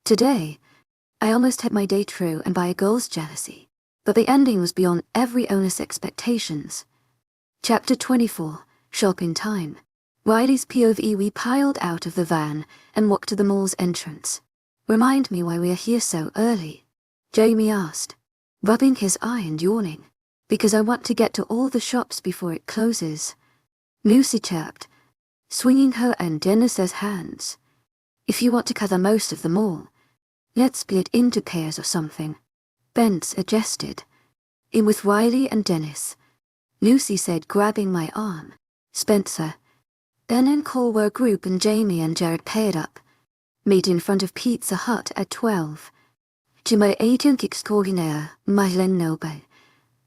Today, I almost had my day through and by a girl's jealousy, but the ending was beyond every owner's expectations. Chapter 24, Shopping Time. Riley's POV. We piled out of the van and walked to the mall's entrance. Remind me why we are here so early, Jamie asked, rubbing his eye and yawning. Because I want to get to all the shops before it closes, Lucy chirped, swinging her and Dennis's hands. If you want to cover most of the mall, let's split into pairs or something, Ben suggested. In with Riley and Dennis, Lucy said, grabbing my arm. Spencer, Ben and Cole were a group and Jamie and Jared paired up. Meet in front of Pizza Hut at 12. To my agent extraordinaire, Mylen Noble.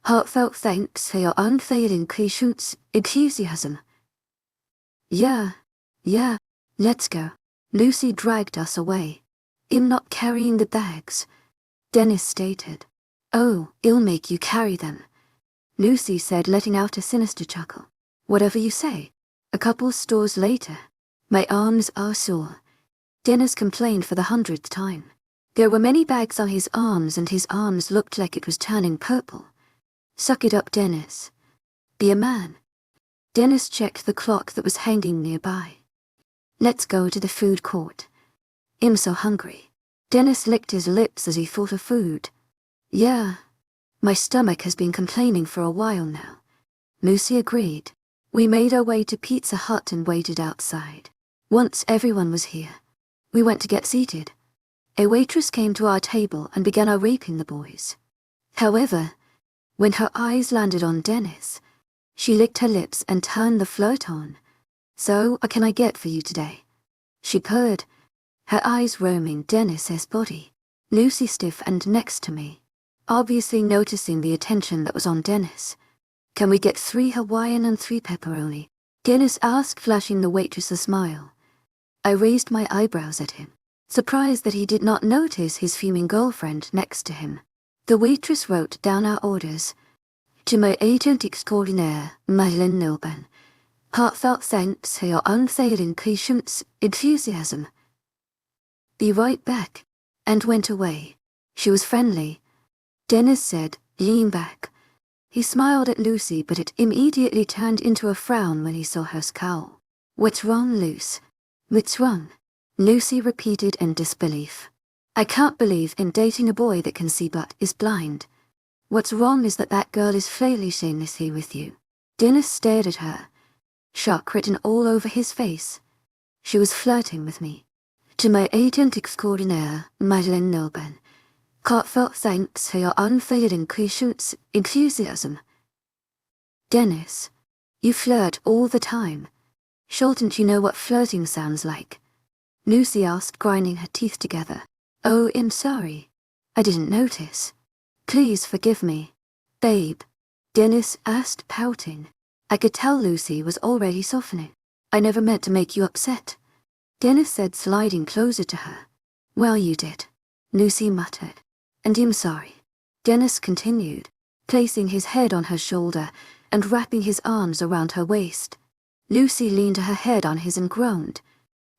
Heartfelt thanks for your unfailing patience, enthusiasm. Yeah, let's go. Lucy dragged us away. I'm not carrying the bags, Dennis stated. Oh, I'll make you carry them, Lucy said, letting out a sinister chuckle. Whatever you say. A couple stores later. My arms are sore, Dennis complained for the 100th time. There were many bags on his arms and his arms looked like it was turning purple. Suck it up, Dennis. Be a man. Dennis checked the clock that was hanging nearby. Let's go to the food court. I'm so hungry. Dennis licked his lips as he thought of food. Yeah, my stomach has been complaining for a while now, Lucy agreed. We made our way to Pizza Hut and waited outside. Once everyone was here, we went to get seated. A waitress came to our table and began raping the boys. However, when her eyes landed on Dennis, she licked her lips and turned the flirt on. So, what can I get for you today? She purred, her eyes roaming Dennis's body. Lucy stiff and next to me, obviously noticing the attention that was on Dennis. Can we get 3 Hawaiian and 3 pepperoni? Dennis asked, flashing the waitress a smile. I raised my eyebrows at him, surprised that he did not notice his fuming girlfriend next to him. The waitress wrote down our orders. To my agent extraordinaire, Mylen Noble. Heartfelt thanks for your unfailing patience, enthusiasm. Be right back, and went away. She was friendly, Dennis said, leaning back. He smiled at Lucy, but it immediately turned into a frown when he saw her scowl. What's wrong, Luce? What's wrong? Lucy repeated in disbelief. I can't believe in dating a boy that can see but is blind. What's wrong is that girl is flailing shamelessly with you. Dennis stared at her, shock written all over his face. She was flirting with me. To my agent extraordinaire, Mylen Noble. Heartfelt thanks for your unfailing patience, enthusiasm. Dennis, you flirt all the time. Shouldn't you know what flirting sounds like? Lucy asked, grinding her teeth together. Oh, I'm sorry. I didn't notice. Please forgive me, babe, Dennis asked, pouting. I could tell Lucy was already softening. I never meant to make you upset, Dennis said, sliding closer to her. Well, you did, Lucy muttered. And I'm sorry, Dennis continued, placing his head on her shoulder and wrapping his arms around her waist. Lucy leaned her head on his and groaned.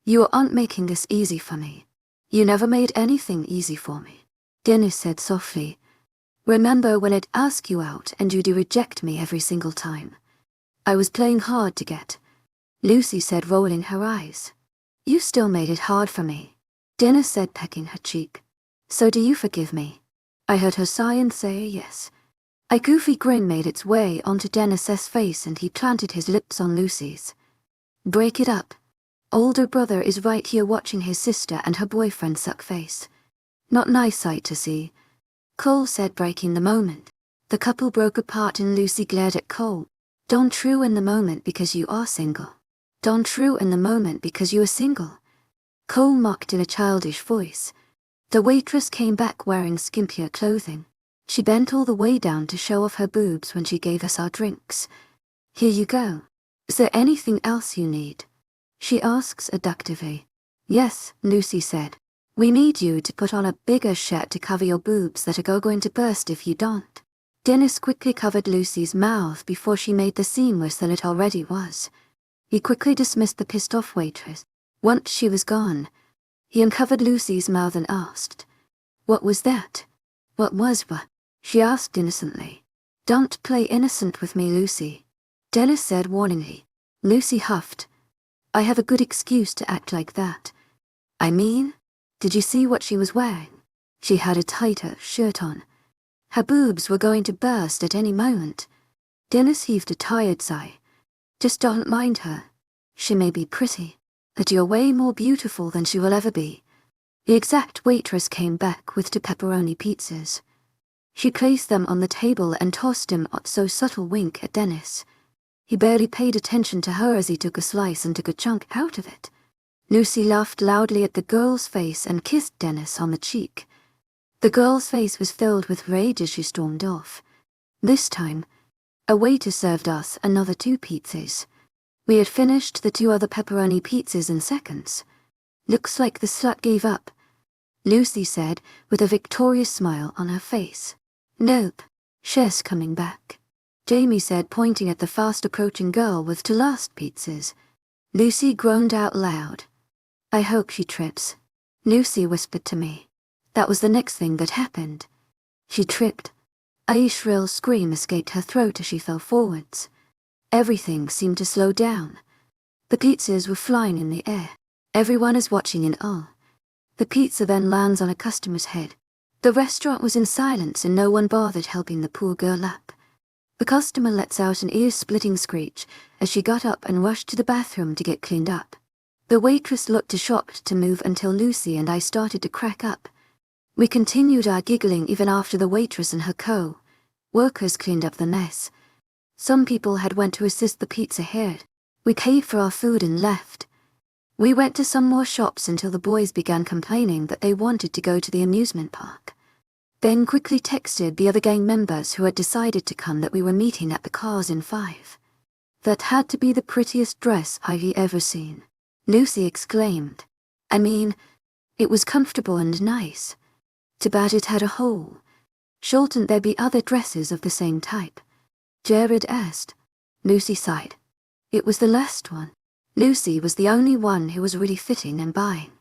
You aren't making this easy for me. You never made anything easy for me, Dennis said softly. Remember when I'd ask you out and you'd reject me every single time? I was playing hard to get, Lucy said, rolling her eyes. You still made it hard for me, Dennis said, pecking her cheek. So do you forgive me? I heard her sigh and say yes. A goofy grin made its way onto Dennis's face and he planted his lips on Lucy's. Break it up. Older brother is right here watching his sister and her boyfriend suck face. Not nice sight to see, Cole said, breaking the moment. The couple broke apart and Lucy glared at Cole. Don't ruin the moment because you are single. Don't ruin the moment because you are single, Cole mocked in a childish voice. The waitress came back wearing skimpier clothing. She bent all the way down to show off her boobs when she gave us our drinks. Here you go. Is there anything else you need? She asks seductively. Yes, Lucy said. We need you to put on a bigger shirt to cover your boobs that are going to burst if you don't. Dennis quickly covered Lucy's mouth before she made the scene worse than it already was. He quickly dismissed the pissed-off waitress. Once she was gone, He uncovered Lucy's mouth and asked, "What was that? What was what?" She asked innocently. "Don't play innocent with me, Lucy," Dennis said warningly. Lucy huffed. "I have a good excuse to act like that. I mean, did you see what she was wearing? She had a tighter shirt on. Her boobs were going to burst at any moment." Dennis heaved a tired sigh. "Just don't mind her. She may be pretty, but you're way more beautiful than she will ever be." The exact waitress came back with 2 pepperoni pizzas. She placed them on the table and tossed him a so subtle wink at Dennis. He barely paid attention to her as he took a slice and took a chunk out of it. Lucy laughed loudly at the girl's face and kissed Dennis on the cheek. The girl's face was filled with rage as she stormed off. This time, a waiter served us another 2 pizzas. We had finished the 2 other pepperoni pizzas in seconds. "Looks like the slut gave up," Lucy said with a victorious smile on her face. "Nope, she's coming back," Jamie said, pointing at the fast-approaching girl with 2 last pizzas. Lucy groaned out loud. "I hope she trips," Lucy whispered to me. That was the next thing that happened. She tripped. A shrill scream escaped her throat as she fell forwards. Everything seemed to slow down. The pizzas were flying in the air. Everyone is watching in awe. The pizza then lands on a customer's head. The restaurant was in silence and no one bothered helping the poor girl up. The customer lets out an ear-splitting screech as she got up and rushed to the bathroom to get cleaned up. The waitress looked too shocked to move until Lucy and I started to crack up. We continued our giggling even after the waitress and her co-workers cleaned up the mess. Some people had went to assist the pizza head. We paid for our food and left. We went to some more shops until the boys began complaining that they wanted to go to the amusement park. Ben quickly texted the other gang members who had decided to come that we were meeting at the Cars in 5. "That had to be the prettiest dress I've ever seen," Lucy exclaimed. "I mean, it was comfortable and nice. Too bad it had a hole. Shouldn't there be other dresses of the same type?" Jared asked. Lucy sighed. "It was the last one." Lucy was the only one who was really fitting and buying.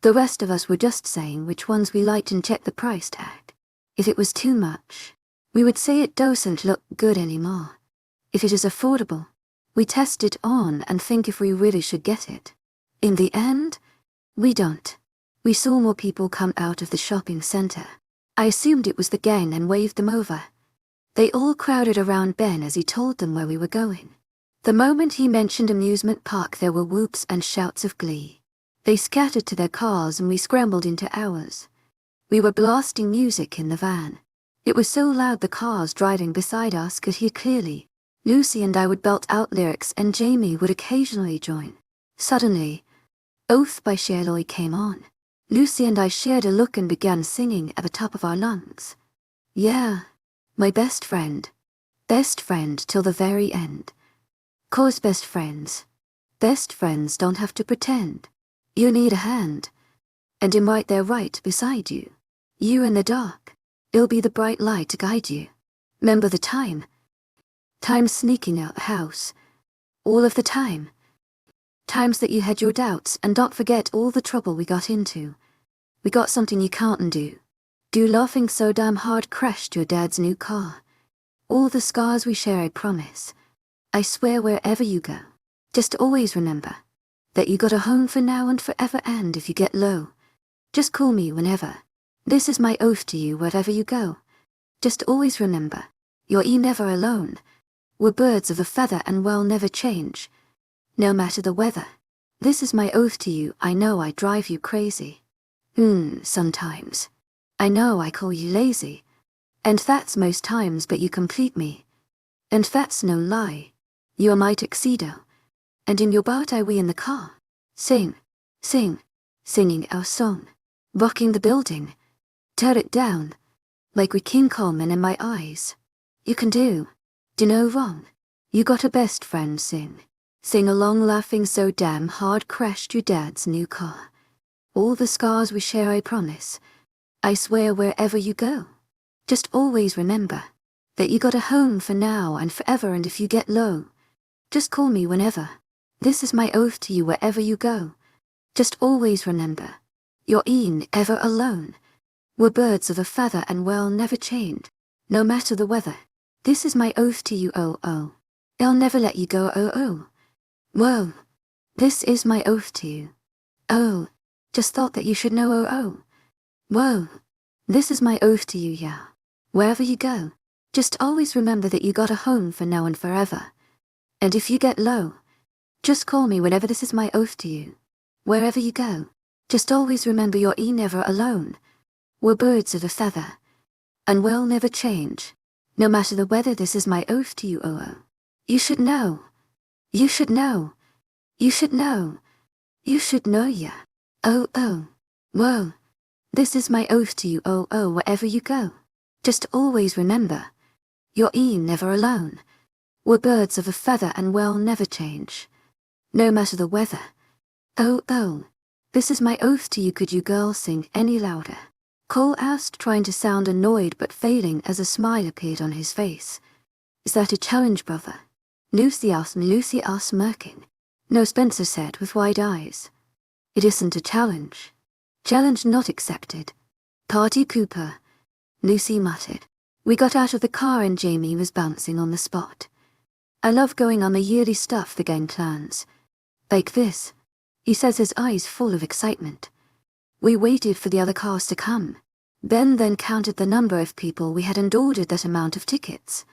The rest of us were just saying which ones we liked and checked the price tag. If it was too much, we would say it doesn't look good anymore. If it is affordable, we test it on and think if we really should get it. In the end, we don't. We saw more people come out of the shopping center. I assumed it was the gang and waved them over. They all crowded around Ben as he told them where we were going. The moment he mentioned amusement park, there were whoops and shouts of glee. They scattered to their cars and we scrambled into ours. We were blasting music in the van. It was so loud the cars driving beside us could hear clearly. Lucy and I would belt out lyrics and Jamie would occasionally join. Suddenly, Oath by Sherlock came on. Lucy and I shared a look and began singing at the top of our lungs. "Yeah, my best friend till the very end. 'Cause best friends don't have to pretend. You need a hand, and him right there right beside you. You in the dark, it'll be the bright light to guide you. 'Member the time sneaking out the house, all of the time. Times that you had your doubts, and don't forget all the trouble we got into. We got something you can't undo. Do laughing so damn hard crashed your dad's new car. All the scars we share, I promise. I swear wherever you go, just always remember that you got a home for now and forever, and if you get low, just call me whenever. This is my oath to you wherever you go. Just always remember, you're never alone. We're birds of a feather and we'll never change, no matter the weather. This is my oath to you. I know I drive you crazy. Sometimes. I know I call you lazy. And that's most times, but you complete me. And that's no lie. You are my tuxedo. And in your boat I we in the car. Singing our song. Rocking the building. Tear it down. Like we King Coleman in my eyes. You can do no wrong. You got a best friend, Sing along laughing so damn hard crashed your dad's new car. All the scars we share, I promise. I swear wherever you go. Just always remember that you got a home for now and forever, and if you get low, just call me whenever. This is my oath to you wherever you go. Just always remember, You're e'en ever alone. We're birds of a feather and we'll never change, no matter the weather. This is my oath to you, oh oh. I'll never let you go, oh oh. Whoa. This is my oath to you. Oh. Just thought that you should know, oh oh. Whoa. This is my oath to you, yeah. Wherever you go, just always remember that you got a home for now and forever. And if you get low, just call me whenever. This is my oath to you. Wherever you go, just always remember you're never alone. We're birds of a feather, and we'll never change, no matter the weather. This is my oath to you, oh oh. You should know. You should know. You should know. You should know, yeah. Oh oh. Whoa. This is my oath to you, oh oh. Wherever you go, just always remember, you're never alone. We're birds of a feather and we'll never change, no matter the weather. Oh oh. This is my oath to you. Could you girls sing any louder? Cole asked, trying to sound annoyed but failing as a smile appeared on his face. Is that a challenge, brother? Lucy asked, smirking. No, Spencer said with wide eyes. It isn't a challenge. Challenge not accepted. Party Cooper, Lucy muttered. We got out of the car and Jamie was bouncing on the spot. I love going on the yearly stuff the gang plans. Like this, he says, his eyes full of excitement. We waited for the other cars to come. Ben then counted the number of people we had and ordered that amount of tickets.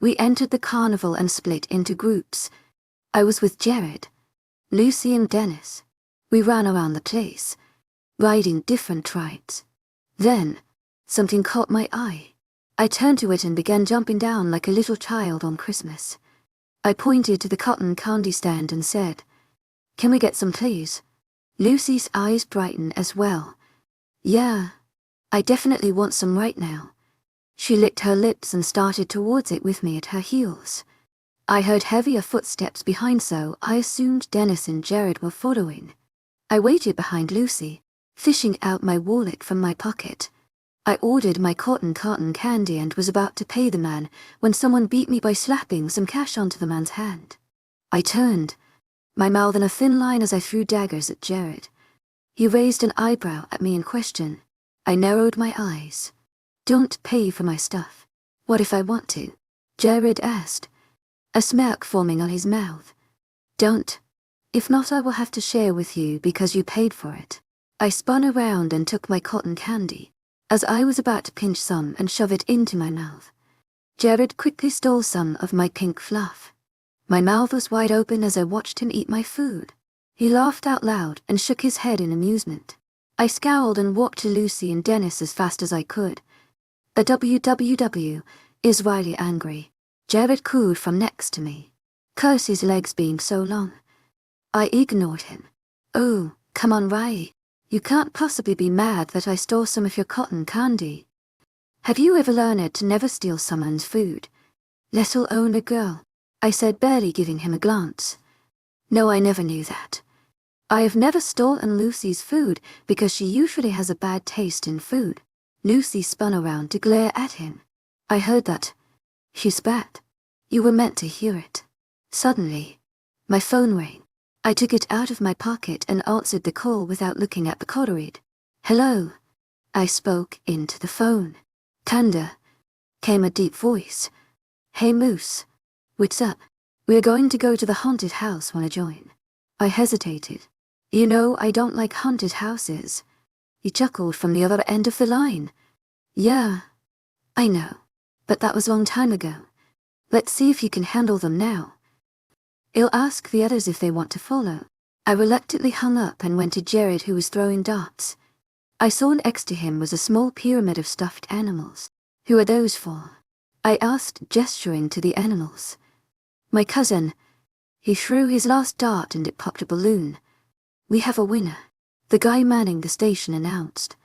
We entered the carnival and split into groups. I was with Jared, Lucy and Dennis. We ran around the place, riding different rides. Then, something caught my eye. I turned to it and began jumping down like a little child on Christmas. I pointed to the cotton candy stand and said, "Can we get some, please?" Lucy's eyes brightened as well. Yeah, I definitely want some right now. She licked her lips and started towards it with me at her heels. I heard heavier footsteps behind, so I assumed Dennis and Jared were following. I waited behind Lucy, fishing out my wallet from my pocket. I ordered my cotton candy and was about to pay the man when someone beat me by slapping some cash onto the man's hand. I turned, my mouth in a thin line as I threw daggers at Jared. He raised an eyebrow at me in question. I narrowed my eyes. Don't pay for my stuff. What if I want to? Jared asked, a smirk forming on his mouth. Don't. If not, I will have to share with you because you paid for it. I spun around and took my cotton candy, as I was about to pinch some and shove it into my mouth. Jared quickly stole some of my pink fluff. My mouth was wide open as I watched him eat my food. He laughed out loud and shook his head in amusement. I scowled and walked to Lucy and Dennis as fast as I could. The WWW, is Riley angry? Jared cooed from next to me. Curse his legs being so long. I ignored him. Oh, come on, Riley. You can't possibly be mad that I stole some of your cotton candy. Have you ever learned to never steal someone's food, let alone a girl? I said, barely giving him a glance. No, I never knew that. I have never stolen Lucy's food because she usually has a bad taste in food. Lucy spun around to glare at him. I heard that. She spat. You were meant to hear it. Suddenly, my phone rang. I took it out of my pocket and answered the call without looking at the caller read. Hello. I spoke into the phone. Tanda, came a deep voice. Hey Moose. What's up? We're going to go to the haunted house. Wanna join? I hesitated. You know, I don't like haunted houses. He chuckled from the other end of the line. Yeah, I know. But that was a long time ago. Let's see if you can handle them now. I'll ask the others if they want to follow. I reluctantly hung up and went to Jared, who was throwing darts. I saw next to him was a small pyramid of stuffed animals. Who are those for? I asked, gesturing to the animals. My cousin. He threw his last dart and it popped a balloon. We have a winner, the guy manning the station announced.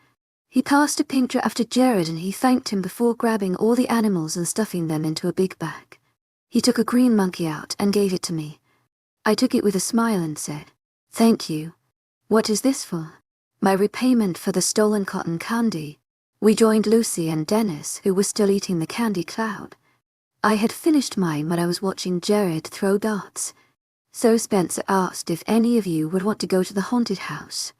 He passed a picture after Jared and he thanked him before grabbing all the animals and stuffing them into a big bag. He took a green monkey out and gave it to me. I took it with a smile and said, "Thank you. What is this for?" My repayment for the stolen cotton candy. We joined Lucy and Dennis, who were still eating the candy cloud. I had finished mine when I was watching Jared throw darts. So Spencer asked if any of you would want to go to the haunted house.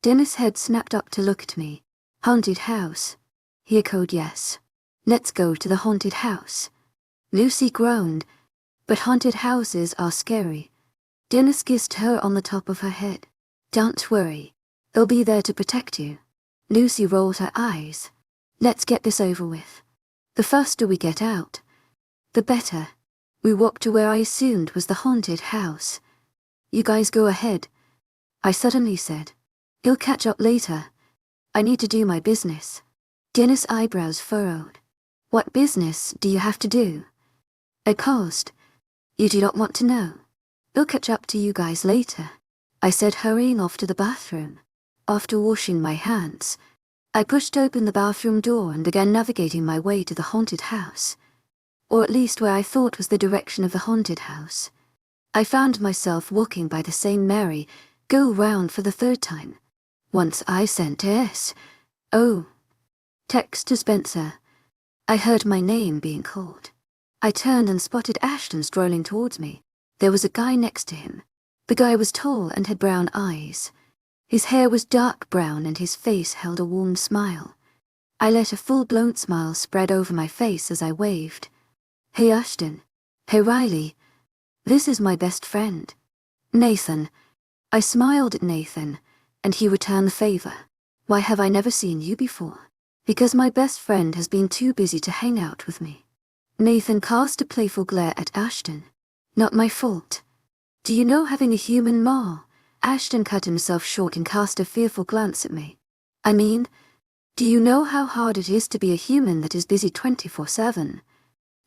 Dennis' head snapped up to look at me. Haunted house. He echoed yes. Let's go to the haunted house. Lucy groaned. But haunted houses are scary. Dennis kissed her on the top of her head. Don't worry. They'll be there to protect you. Lucy rolled her eyes. Let's get this over with. The faster we get out, the better. We walked to where I assumed was the haunted house. You guys go ahead, I suddenly said. You'll catch up later. I need to do my business. Dennis' eyebrows furrowed. What business do you have to do? I paused. You do not want to know. We'll catch up to you guys later, I said, hurrying off to the bathroom. After washing my hands, I pushed open the bathroom door and began navigating my way to the haunted house. Or at least where I thought was the direction of the haunted house. I found myself walking by the same merry go-round for the third time. Once I sent S.O. text to Spencer. I heard my name being called. I turned and spotted Ashton strolling towards me. There was a guy next to him. The guy was tall and had brown eyes. His hair was dark brown and his face held a warm smile. I let a full-blown smile spread over my face as I waved. Hey Ashton. Hey Riley. This is my best friend, Nathan. I smiled at Nathan, and he returned the favor. Why have I never seen you before? Because my best friend has been too busy to hang out with me. Nathan cast a playful glare at Ashton. Not my fault. Do you know having a human ma? Ashton cut himself short and cast a fearful glance at me. I mean, do you know how hard it is to be a human that is busy 24/7?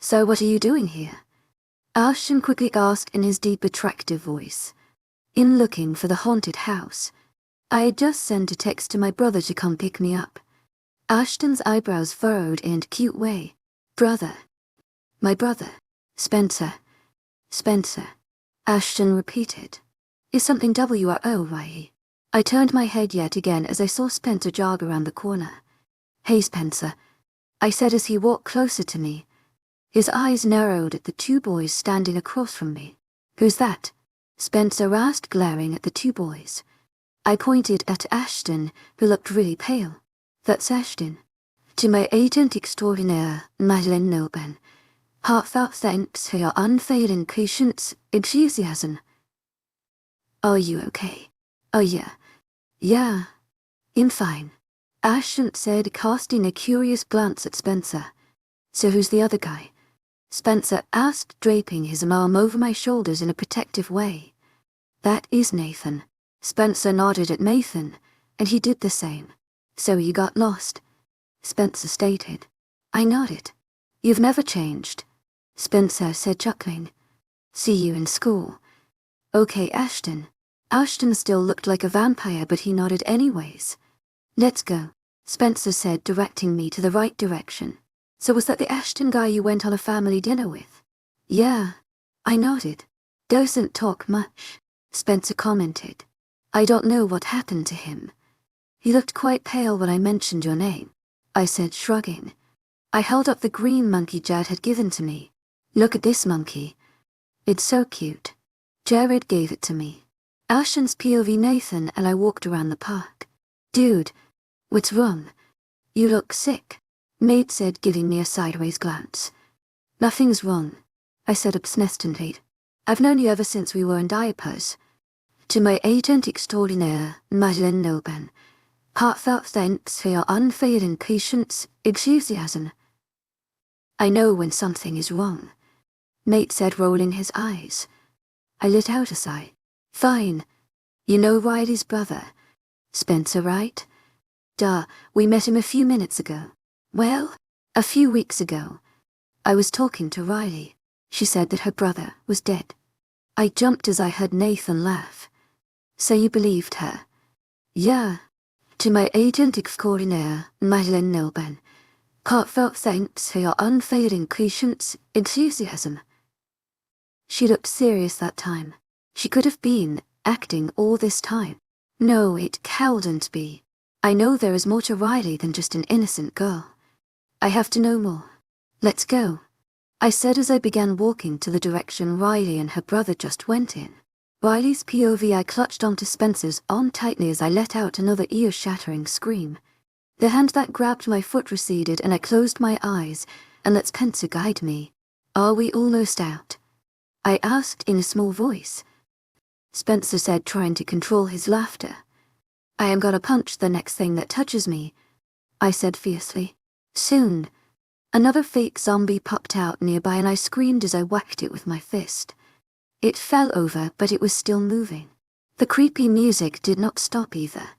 So what are you doing here? Ashton quickly asked in his deep, attractive voice. In looking for the haunted house. I had just sent a text to my brother to come pick me up. Ashton's eyebrows furrowed in a cute way. Brother. My brother. Spencer. Spencer. Ashton repeated. Is something W-R-O-Y-E? I turned my head yet again as I saw Spencer jog around the corner. Hey Spencer, I said as he walked closer to me. His eyes narrowed at the two boys standing across from me. Who's that? Spencer asked, glaring at the two boys. I pointed at Ashton, who looked really pale. That's Ashton. To my agent extraordinaire, Madeleine Noben. Heartfelt thanks for your unfailing patience, enthusiasm. Are you okay? Oh yeah. Yeah. I'm fine. Ashton said, casting a curious glance at Spencer. So who's the other guy? Spencer asked, draping his arm over my shoulders in a protective way. That is Nathan. Spencer nodded at Nathan, and he did the same. So you got lost? Spencer stated. I nodded. You've never changed, Spencer said, chuckling. See you in school. Okay, Ashton. Ashton still looked like a vampire, but he nodded anyways. Let's go, Spencer said, directing me to the right direction. So was that the Ashton guy you went on a family dinner with? Yeah, I nodded. Doesn't talk much, Spencer commented. I don't know what happened to him. He looked quite pale when I mentioned your name, I said, shrugging. I held up the green monkey Jared had given to me. Look at this monkey. It's so cute. Jared gave it to me. Ashton's POV Nathan and I walked around the park. Dude, what's wrong? You look sick, Nate said, giving me a sideways glance. Nothing's wrong, I said obstinately. I've known you ever since we were in diapers. To my agent extraordinaire, Madeleine Noben. Heartfelt thanks for your unfailing patience, enthusiasm. I know when something is wrong, Nate said, rolling his eyes. I let out a sigh. Fine. You know Riley's brother, Spencer, right? Duh, we met him a few minutes ago. Well, a few weeks ago. I was talking to Riley. She said that her brother was dead. I jumped as I heard Nathan laugh. So you believed her? Yeah. To my agent extraordinaire, Madeleine Noben. Heartfelt thanks for your unfailing patience, enthusiasm. She looked serious that time. She could have been acting all this time. No, it couldn't be. I know there is more to Riley than just an innocent girl. I have to know more. Let's go, I said as I began walking to the direction Riley and her brother just went in. Riley's POV. I clutched onto Spencer's arm tightly as I let out another ear-shattering scream. The hand that grabbed my foot receded and I closed my eyes and let Spencer guide me. "Are we almost out?" I asked in a small voice. Spencer said, trying to control his laughter. "I am gonna punch the next thing that touches me," I said fiercely. Soon, another fake zombie popped out nearby and I screamed as I whacked it with my fist. It fell over, but it was still moving. The creepy music did not stop either.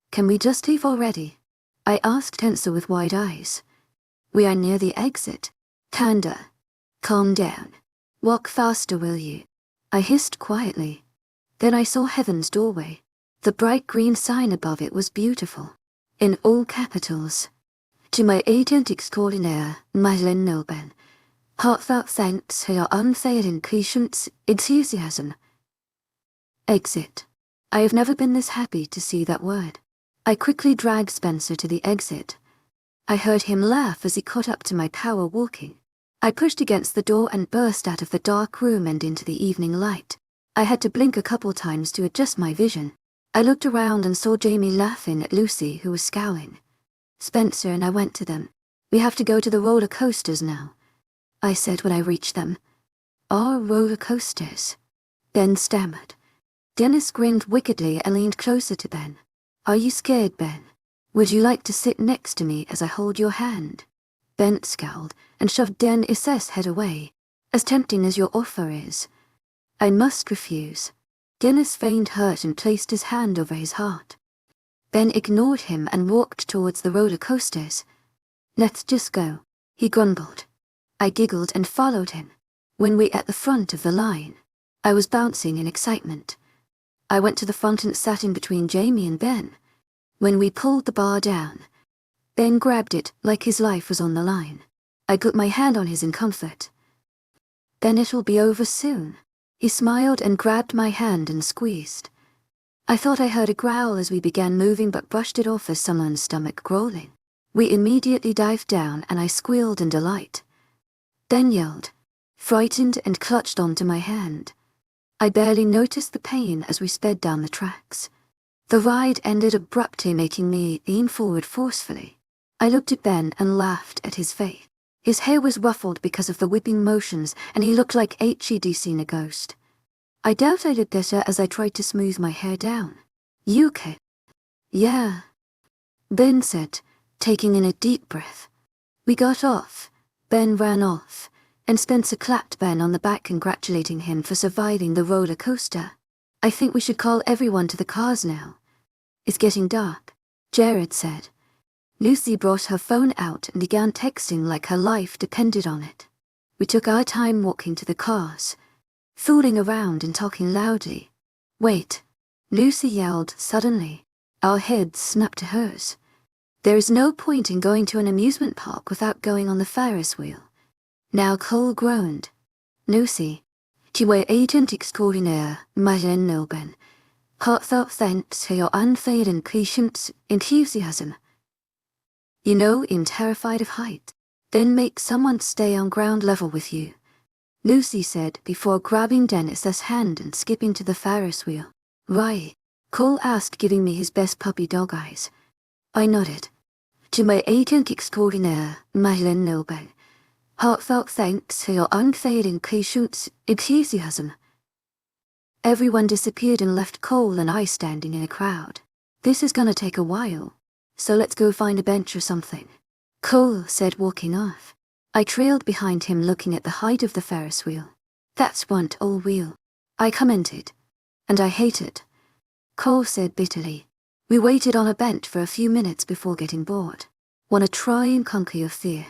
"Can we just leave already?" I asked, tense with wide eyes. "We are near the exit." "Kinda. Calm down. Walk faster, will you?" I hissed quietly. Then I saw Heaven's doorway. The bright green sign above it was beautiful. In all capitals. "To my agent extraordinaire, Madeleine Nobel. Heartfelt thanks for your unfailing patience, enthusiasm." Exit. I have never been this happy to see that word. I quickly dragged Spencer to the exit. I heard him laugh as he caught up to my power walking. I pushed against the door and burst out of the dark room and into the evening light. I had to blink a couple times to adjust my vision. I looked around and saw Jamie laughing at Lucy, who was scowling. Spencer and I went to them. "We have to go to the roller coasters now," I said when I reached them. "Our roller coasters?" Ben stammered. Dennis grinned wickedly and leaned closer to Ben. "Are you scared, Ben? Would you like to sit next to me as I hold your hand?" Ben scowled and shoved Dennis's head away. "As tempting as your offer is, I must refuse." Dennis feigned hurt and placed his hand over his heart. Ben ignored him and walked towards the roller coasters. "Let's just go," he grumbled. I giggled and followed him. When we at the front of the line, I was bouncing in excitement. I went to the front and sat in between Jamie and Ben. When we pulled the bar down, Ben grabbed it like his life was on the line. I put my hand on his in comfort. "Then it'll be over soon." He smiled and grabbed my hand and squeezed. I thought I heard a growl as we began moving but brushed it off as someone's stomach growling. We immediately dived down and I squealed in delight. Then yelled, frightened, and clutched onto my hand. I barely noticed the pain as we sped down the tracks. The ride ended abruptly, making me lean forward forcefully. I looked at Ben and laughed at his face. His hair was ruffled because of the whipping motions, and he looked like he'd seen a ghost. I doubt I looked better as I tried to smooth my hair down. "You okay?" "Yeah," Ben said, taking in a deep breath. We got off. Ben ran off, and Spencer clapped Ben on the back, congratulating him for surviving the roller coaster. "I think we should call everyone to the cars now. It's getting dark," Jared said. Lucy brought her phone out and began texting like her life depended on it. We took our time walking to the cars, fooling around and talking loudly. "Wait," Lucy yelled suddenly. Our heads snapped to hers. "There is no point in going to an amusement park without going on the Ferris wheel." Now Cole groaned. "Lucy, tu es agent extraordinaire, Madeleine Nobel. Heartfelt thanks for your unfailing patience, enthusiasm." "You know, I'm terrified of height. Then make someone stay on ground level with you," Lucy said before grabbing Dennis's hand and skipping to the Ferris wheel. "Why?" Cole asked, giving me his best puppy dog eyes. I nodded. "To my agent extraordinaire, Madeleine Nobel. Heartfelt thanks for your unfailing patience, enthusiasm." Everyone disappeared and left Cole and I standing in a crowd. "This is gonna take a while, so let's go find a bench or something," Cole said, walking off. I trailed behind him, looking at the height of the Ferris wheel. "That's one all wheel," I commented. "And I hate it," Cole said bitterly. We waited on a bench for a few minutes before getting bored. "Wanna try and conquer your fear?"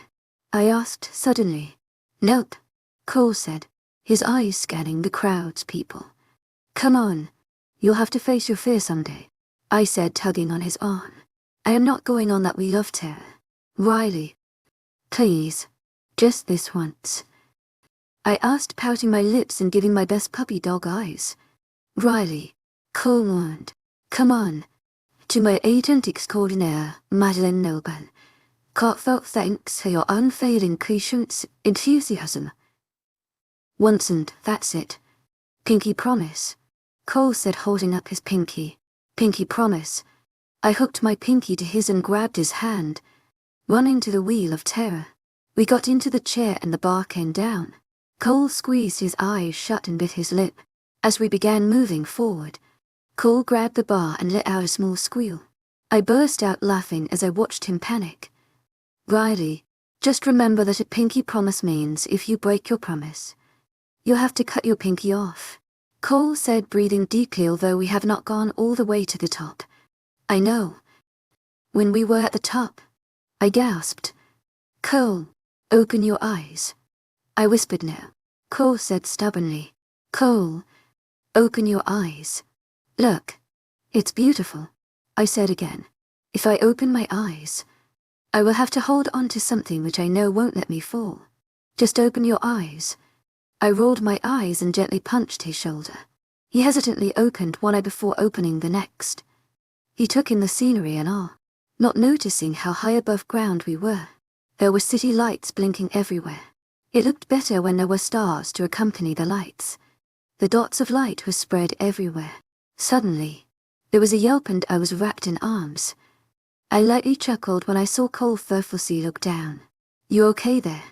I asked suddenly. "Nope," Cole said, his eyes scanning the crowd's people. "Come on, you'll have to face your fear someday," I said, tugging on his arm. "I am not going on that we love tear. Riley, please, just this once," I asked, pouting my lips and giving my best puppy dog eyes. "Riley," Cole warned. "Come on. To my agent extraordinaire, Madeleine Nobel. Heartfelt thanks for your unfailing patience, enthusiasm." Once and that's it. Pinky promise. Cole said, holding up his pinky. Pinky promise. I hooked my pinky to his and grabbed his hand, running to the wheel of terror. We got into the chair and the bar came down. Cole squeezed his eyes shut and bit his lip. As we began moving forward, Cole grabbed the bar and let out a small squeal. I burst out laughing as I watched him panic. Riley, just remember that a pinky promise means if you break your promise, you'll have to cut your pinky off. Cole said, breathing deeply, although we have not gone all the way to the top. I know. When we were at the top, I gasped. Cole, open your eyes. I whispered no. Cole said stubbornly. Cole, open your eyes. Look, it's beautiful. I said again. If I open my eyes, I will have to hold on to something which I know won't let me fall. Just open your eyes. I rolled my eyes and gently punched his shoulder. He hesitantly opened one eye before opening the next. He took in the scenery and all, not noticing how high above ground we were. There were city lights blinking everywhere. It looked better when there were stars to accompany the lights. The dots of light were spread everywhere. Suddenly, there was a yelp and I was wrapped in arms. I lightly chuckled when I saw Cole furfully look down. You okay there?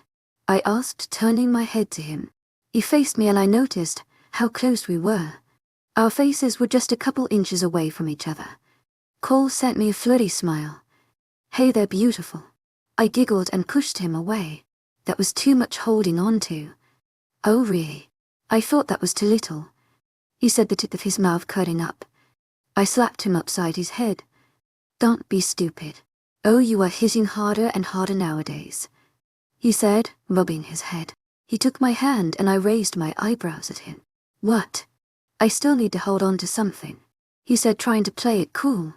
I asked, turning my head to him. He faced me and I noticed how close we were. Our faces were just a couple inches away from each other. Cole sent me a flirty smile. Hey there, beautiful. I giggled and pushed him away. That was too much holding on to. Oh really? I thought that was too little. He said, the tip of his mouth curling up. I slapped him upside his head. Don't be stupid. Oh, you are hitting harder and harder nowadays, he said, rubbing his head. He took my hand and I raised my eyebrows at him. What? I still need to hold on to something, he said, trying to play it cool.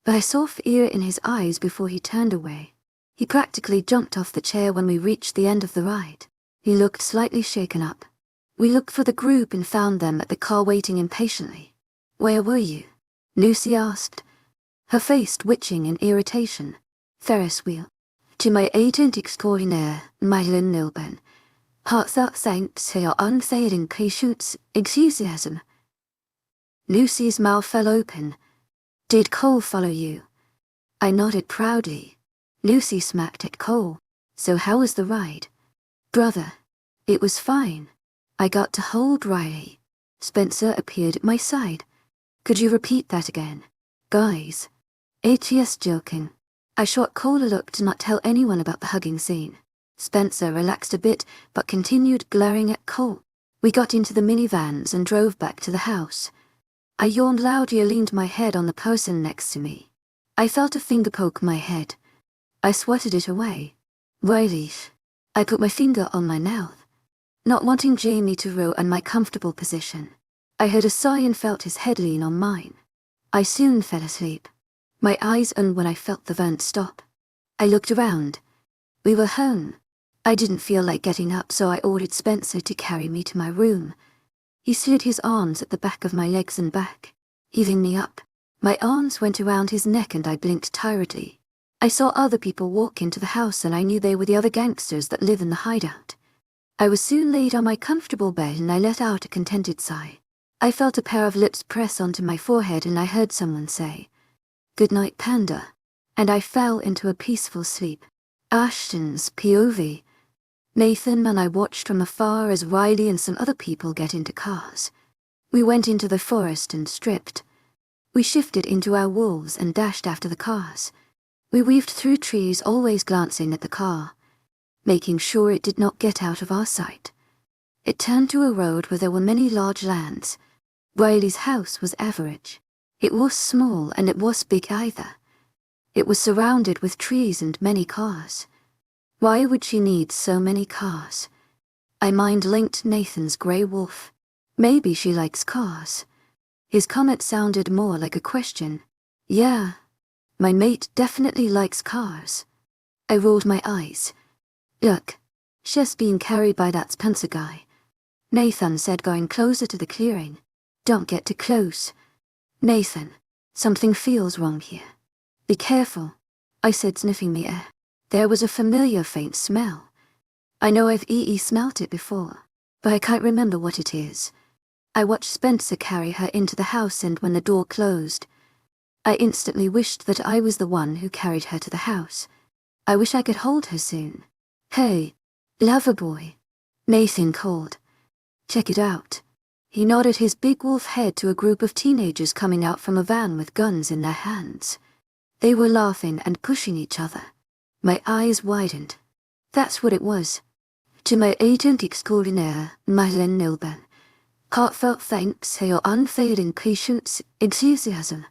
But I saw fear in his eyes before he turned away. He practically jumped off the chair when we reached the end of the ride. He looked slightly shaken up. We looked for the group and found them at the car waiting impatiently. Where were you? Lucy asked, her face twitching in irritation. Ferris wheel. To my agent extraordinaire, Madeline Nilben. Hearts out saints your unsaid impatience, enthusiasm. Lucy's mouth fell open. Did Cole follow you? I nodded proudly. Lucy smacked at Cole. So how was the ride? Brother, it was fine. I got to hold Riley. Spencer appeared at my side. Could you repeat that again? Guys. ATS joking. I shot Cole a look to not tell anyone about the hugging scene. Spencer relaxed a bit, but continued glaring at Cole. We got into the minivans and drove back to the house. I yawned loudly and leaned my head on the person next to me. I felt a finger poke my head. I swatted it away. Riley. I put my finger on my mouth, not wanting Jamie to row in my comfortable position. I heard a sigh and felt his head lean on mine. I soon fell asleep. My eyes opened when I felt the van stop. I looked around. We were home. I didn't feel like getting up, so I ordered Spencer to carry me to my room. He slid his arms at the back of my legs and back, heaving me up. My arms went around his neck and I blinked tiredly. I saw other people walk into the house and I knew they were the other gangsters that live in the hideout. I was soon laid on my comfortable bed and I let out a contented sigh. I felt a pair of lips press onto my forehead and I heard someone say, "Good night, Panda," and I fell into a peaceful sleep. Ashton's POV. Nathan and I watched from afar as Riley and some other people get into cars. We went into the forest and stripped. We shifted into our wolves and dashed after the cars. We weaved through trees, always glancing at the car, making sure it did not get out of our sight. It turned to a road where there were many large lands. Riley's house was average. It was small and it was big either. It was surrounded with trees and many cars. Why would she need so many cars? I mind-linked Nathan's grey wolf. Maybe she likes cars. His comment sounded more like a question. Yeah, my mate definitely likes cars. I rolled my eyes. Look, she's being carried by that Spencer guy, Nathan said, going closer to the clearing. Don't get too close. Nathan, something feels wrong here. Be careful, I said, sniffing the air. There was a familiar faint smell. I know I've smelt it before, but I can't remember what it is. I watched Spencer carry her into the house, and when the door closed, I instantly wished that I was the one who carried her to the house. I wish I could hold her soon. "Hey, lover boy," Nathan called. "Check it out." He nodded his big wolf head to a group of teenagers coming out from a van with guns in their hands. They were laughing and pushing each other. My eyes widened. That's what it was. To my agent extraordinaire, Madeleine Nilben. Heartfelt thanks for your unfailing patience, enthusiasm.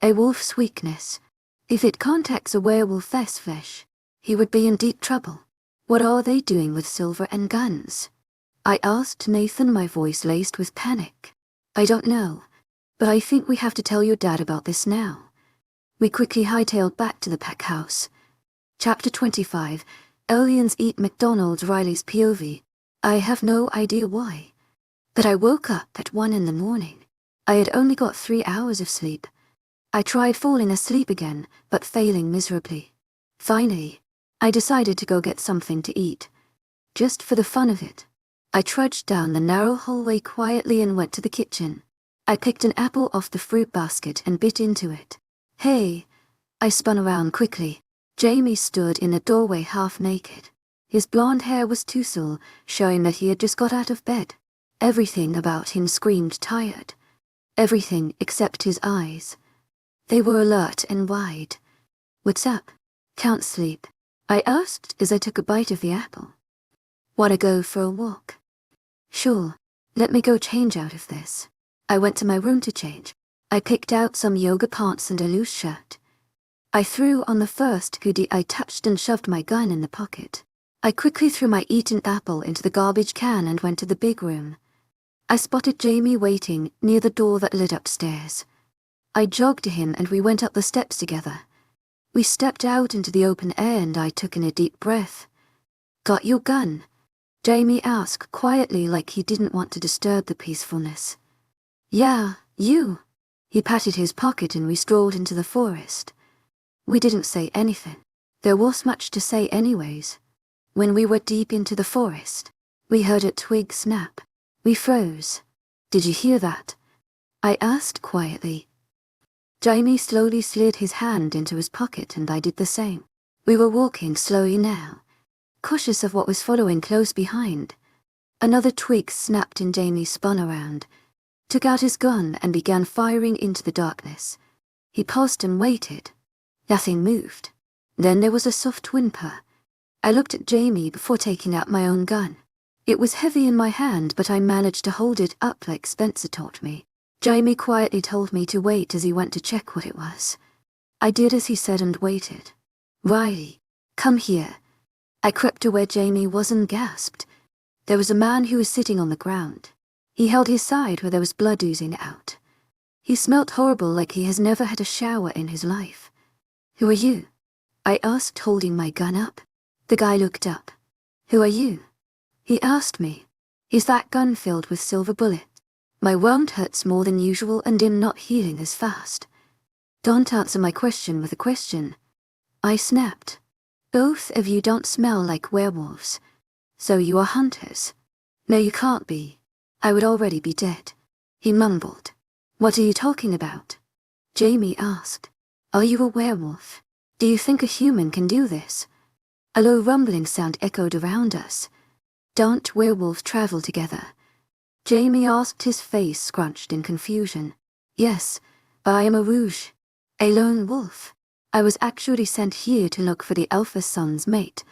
A wolf's weakness. If it contacts a werewolf's flesh, he would be in deep trouble. What are they doing with silver and guns? I asked Nathan, my voice laced with panic. I don't know, but I think we have to tell your dad about this now. We quickly hightailed back to the pack house. Chapter 25, Aliens Eat McDonald's. Riley's POV. I have no idea why, but I woke up at 1 in the morning. I had only got 3 hours of sleep. I tried falling asleep again, but failing miserably. Finally, I decided to go get something to eat. Just for the fun of it, I trudged down the narrow hallway quietly and went to the kitchen. I picked an apple off the fruit basket and bit into it. "Hey!" I spun around quickly. Jamie stood in the doorway half naked. His blonde hair was tousle, showing that he had just got out of bed. Everything about him screamed tired. Everything except his eyes. They were alert and wide. "What's up? Can't sleep?" I asked as I took a bite of the apple. "Wanna go for a walk?" "Sure. Let me go change out of this." I went to my room to change. I picked out some yoga pants and a loose shirt. I threw on the first hoodie I touched and shoved my gun in the pocket. I quickly threw my eaten apple into the garbage can and went to the big room. I spotted Jamie waiting near the door that led upstairs. I jogged to him and we went up the steps together. We stepped out into the open air and I took in a deep breath. "Got your gun?" Jamie asked quietly, like he didn't want to disturb the peacefulness. "Yeah, you." He patted his pocket and we strolled into the forest. We didn't say anything. There was much to say anyways. When we were deep into the forest, we heard a twig snap. We froze. "Did you hear that?" I asked quietly. Jamie slowly slid his hand into his pocket and I did the same. We were walking slowly now, cautious of what was following close behind. Another twig snapped and Jamie spun around, took out his gun and began firing into the darkness. He paused and waited. Nothing moved. Then there was a soft whimper. I looked at Jamie before taking out my own gun. It was heavy in my hand, but I managed to hold it up like Spencer taught me. Jamie quietly told me to wait as he went to check what it was. I did as he said and waited. "Riley, come here." I crept to where Jamie was and gasped. There was a man who was sitting on the ground. He held his side where there was blood oozing out. He smelt horrible, like he has never had a shower in his life. "Who are you?" I asked, holding my gun up. The guy looked up. "Who are you?" he asked me. "Is that gun filled with silver bullets? My wound hurts more than usual and I'm not healing as fast." "Don't answer my question with a question," I snapped. "Both of you don't smell like werewolves. So you are hunters." "No, you can't be. I would already be dead," he mumbled. "What are you talking about?" Jamie asked. "Are you a werewolf? Do you think a human can do this?" A low rumbling sound echoed around us. "Don't werewolves travel together?" Jamie asked, his face scrunched in confusion. "Yes, but I am a rouge, a lone wolf. I was actually sent here to look for the alpha son's mate,"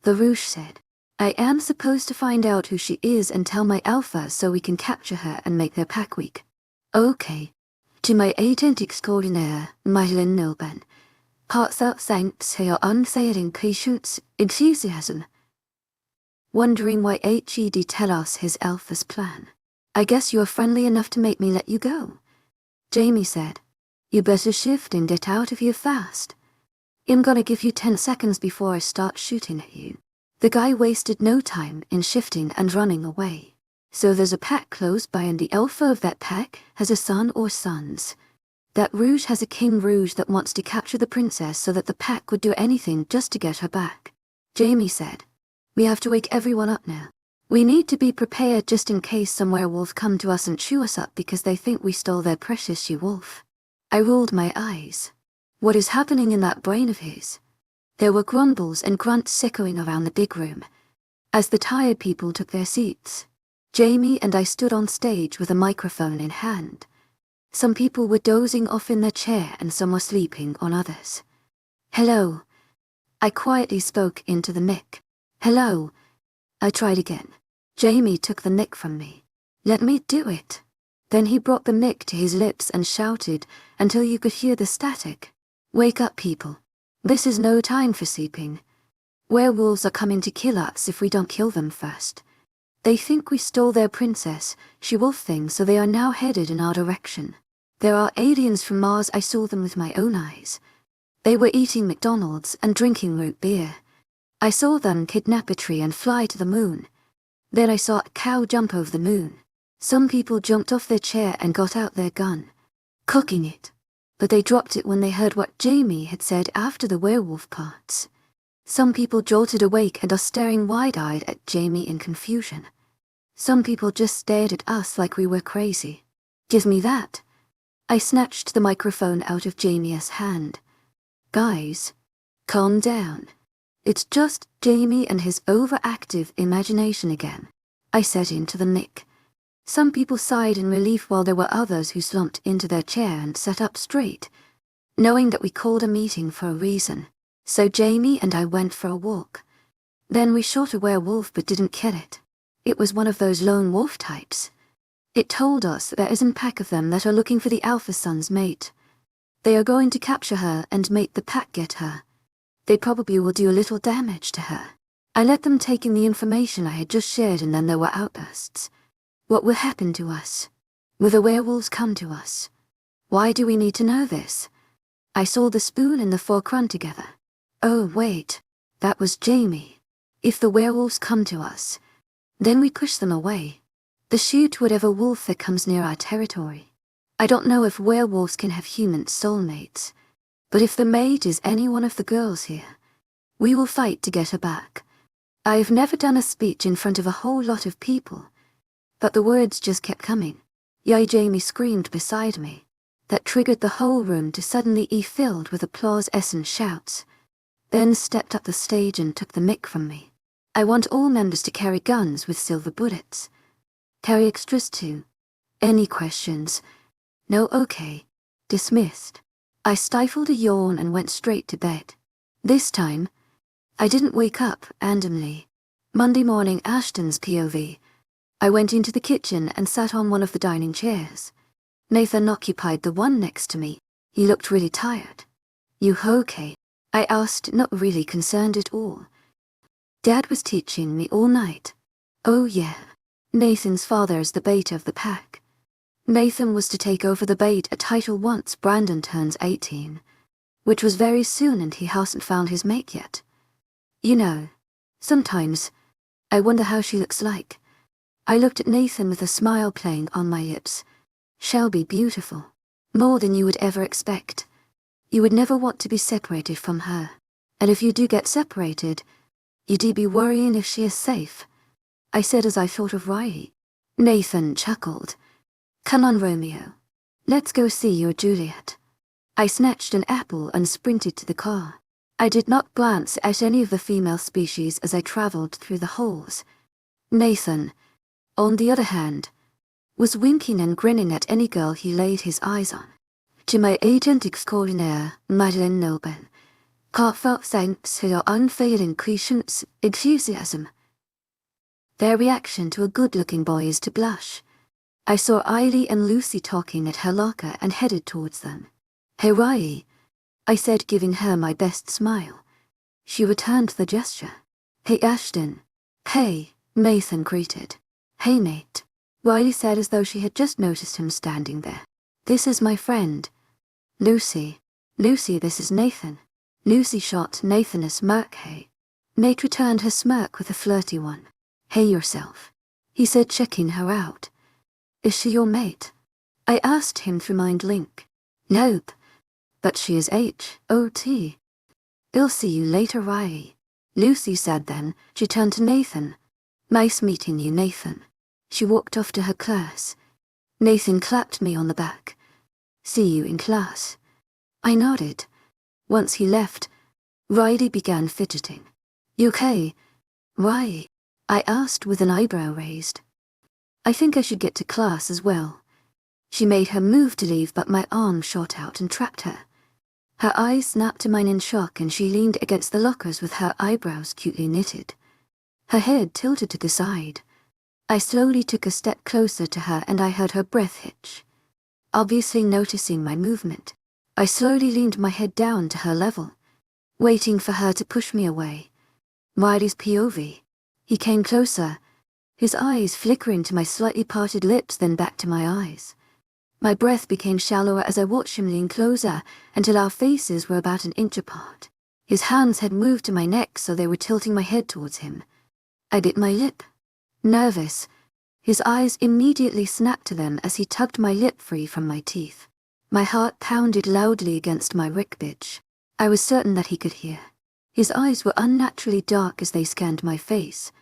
the rouge said. "I am supposed to find out who she is and tell my alpha so we can capture her and make their pack weak." "Okay." To my agent extraordinaire, Madeleine Nilben. Heartfelt thanks for your unfailing patience, enthusiasm. Wondering why HED tell us his alpha's plan. "I guess you are friendly enough to make me let you go," Jamie said. "You better shift and get out of here fast. I'm gonna give you 10 seconds before I start shooting at you." The guy wasted no time in shifting and running away. "So there's a pack close by and the alpha of that pack has a son or sons. That rouge has a king rouge that wants to capture the princess so that the pack would do anything just to get her back," Jamie said. "We have to wake everyone up now. We need to be prepared just in case some werewolf come to us and chew us up because they think we stole their precious she-wolf. I rolled my eyes. What is happening in that brain of his? There were grumbles and grunts echoing around the big room. As the tired people took their seats, Jamie and I stood on stage with a microphone in hand. Some people were dozing off in their chair and some were sleeping on others. Hello. I quietly spoke into the mic. Hello. I tried again. Jamie took the mic from me. Let me do it. Then he brought the mic to his lips and shouted until you could hear the static. Wake up, people. This is no time for sleeping. Werewolves are coming to kill us if we don't kill them first. They think we stole their princess, she-wolf thing, so they are now headed in our direction. There are aliens from Mars, I saw them with my own eyes. They were eating McDonald's and drinking root beer. I saw them kidnap a tree and fly to the moon. Then I saw a cow jump over the moon. Some people jumped off their chair and got out their gun, cocking it. But they dropped it when they heard what Jamie had said after the werewolf parts. Some people jolted awake and are staring wide-eyed at Jamie in confusion. Some people just stared at us like we were crazy. Give me that. I snatched the microphone out of Jamie's hand. Guys, calm down. It's just Jamie and his overactive imagination again. I said into the mic. Some people sighed in relief while there were others who slumped into their chair and sat up straight, knowing that we called a meeting for a reason. So Jamie and I went for a walk. Then we shot a werewolf but didn't kill it. It was one of those lone wolf types. It told us that there is a pack of them that are looking for the alpha son's mate. They are going to capture her and make the pack get her. They probably will do a little damage to her. I let them take in the information I had just shared and then there were outbursts. What will happen to us? Will the werewolves come to us? Why do we need to know this? I saw the spoon in the forefront together. Oh wait, that was Jamie. If the werewolves come to us, then we push them away. They shoot whatever wolf that comes near our territory. I don't know if werewolves can have human soulmates, but if the mate is any one of the girls here, we will fight to get her back. I have never done a speech in front of a whole lot of people, but the words just kept coming. Yay, Jamie screamed beside me. That triggered the whole room to suddenly be filled with applause and shouts. Then stepped up the stage and took the mic from me. I want all members to carry guns with silver bullets. Carry extras too. Any questions? No, okay. Dismissed. I stifled a yawn and went straight to bed. This time, I didn't wake up randomly. Monday morning, Ashton's POV. I went into the kitchen and sat on one of the dining chairs. Nathan occupied the one next to me. He looked really tired. You okay? I asked, not really concerned at all. Dad was teaching me all night. Oh yeah. Nathan's father is the bait of the pack. Nathan was to take over the bait, a title once Brandon turns 18, which was very soon and he hasn't found his mate yet. You know, sometimes I wonder how she looks like. I looked at Nathan with a smile playing on my lips. She'll be beautiful. More than you would ever expect. You would never want to be separated from her. And if you do get separated, you do be worrying if she is safe. I said as I thought of Riley. Nathan chuckled. Come on, Romeo. Let's go see your Juliet. I snatched an apple and sprinted to the car. I did not glance at any of the female species as I traveled through the halls. Nathan, on the other hand, was winking and grinning at any girl he laid his eyes on. To my agent extraordinaire, Madeleine Noben, heartfelt thanks for your unfailing patience, enthusiasm. Their reaction to a good-looking boy is to blush. I saw Eiley and Lucy talking at her locker and headed towards them. Hey Riley, I said, giving her my best smile. She returned the gesture. Hey Ashton. Hey, Nathan greeted. Hey mate, Riley said as though she had just noticed him standing there. This is my friend, Lucy. Lucy, this is Nathan. Lucy shot Nathan a smirk. Hey. Nate returned her smirk with a flirty one. Hey yourself, he said, checking her out. Is she your mate? I asked him through Mind Link. Nope, but she is I'll see you later, Riley. Lucy said then. She turned to Nathan. Nice meeting you, Nathan. She walked off to her class. Nathan clapped me on the back. See you in class. I nodded. Once he left, Riley began fidgeting. You okay? Why? I asked with an eyebrow raised. I think I should get to class as well. She made her move to leave, but my arm shot out and trapped her. Her eyes snapped to mine in shock, and she leaned against the lockers with her eyebrows cutely knitted. Her head tilted to the side. I slowly took a step closer to her, and I heard her breath hitch. Obviously noticing my movement, I slowly leaned my head down to her level, waiting for her to push me away. Riley's POV. He came closer, his eyes flickering to my slightly parted lips, then back to my eyes. My breath became shallower as I watched him lean closer until our faces were about an inch apart. His hands had moved to my neck, so they were tilting my head towards him. I bit my lip. Nervous, his eyes immediately snapped to them as he tugged my lip free from my teeth. My heart pounded loudly against my ribcage. I was certain that he could hear. His eyes were unnaturally dark as they scanned my face.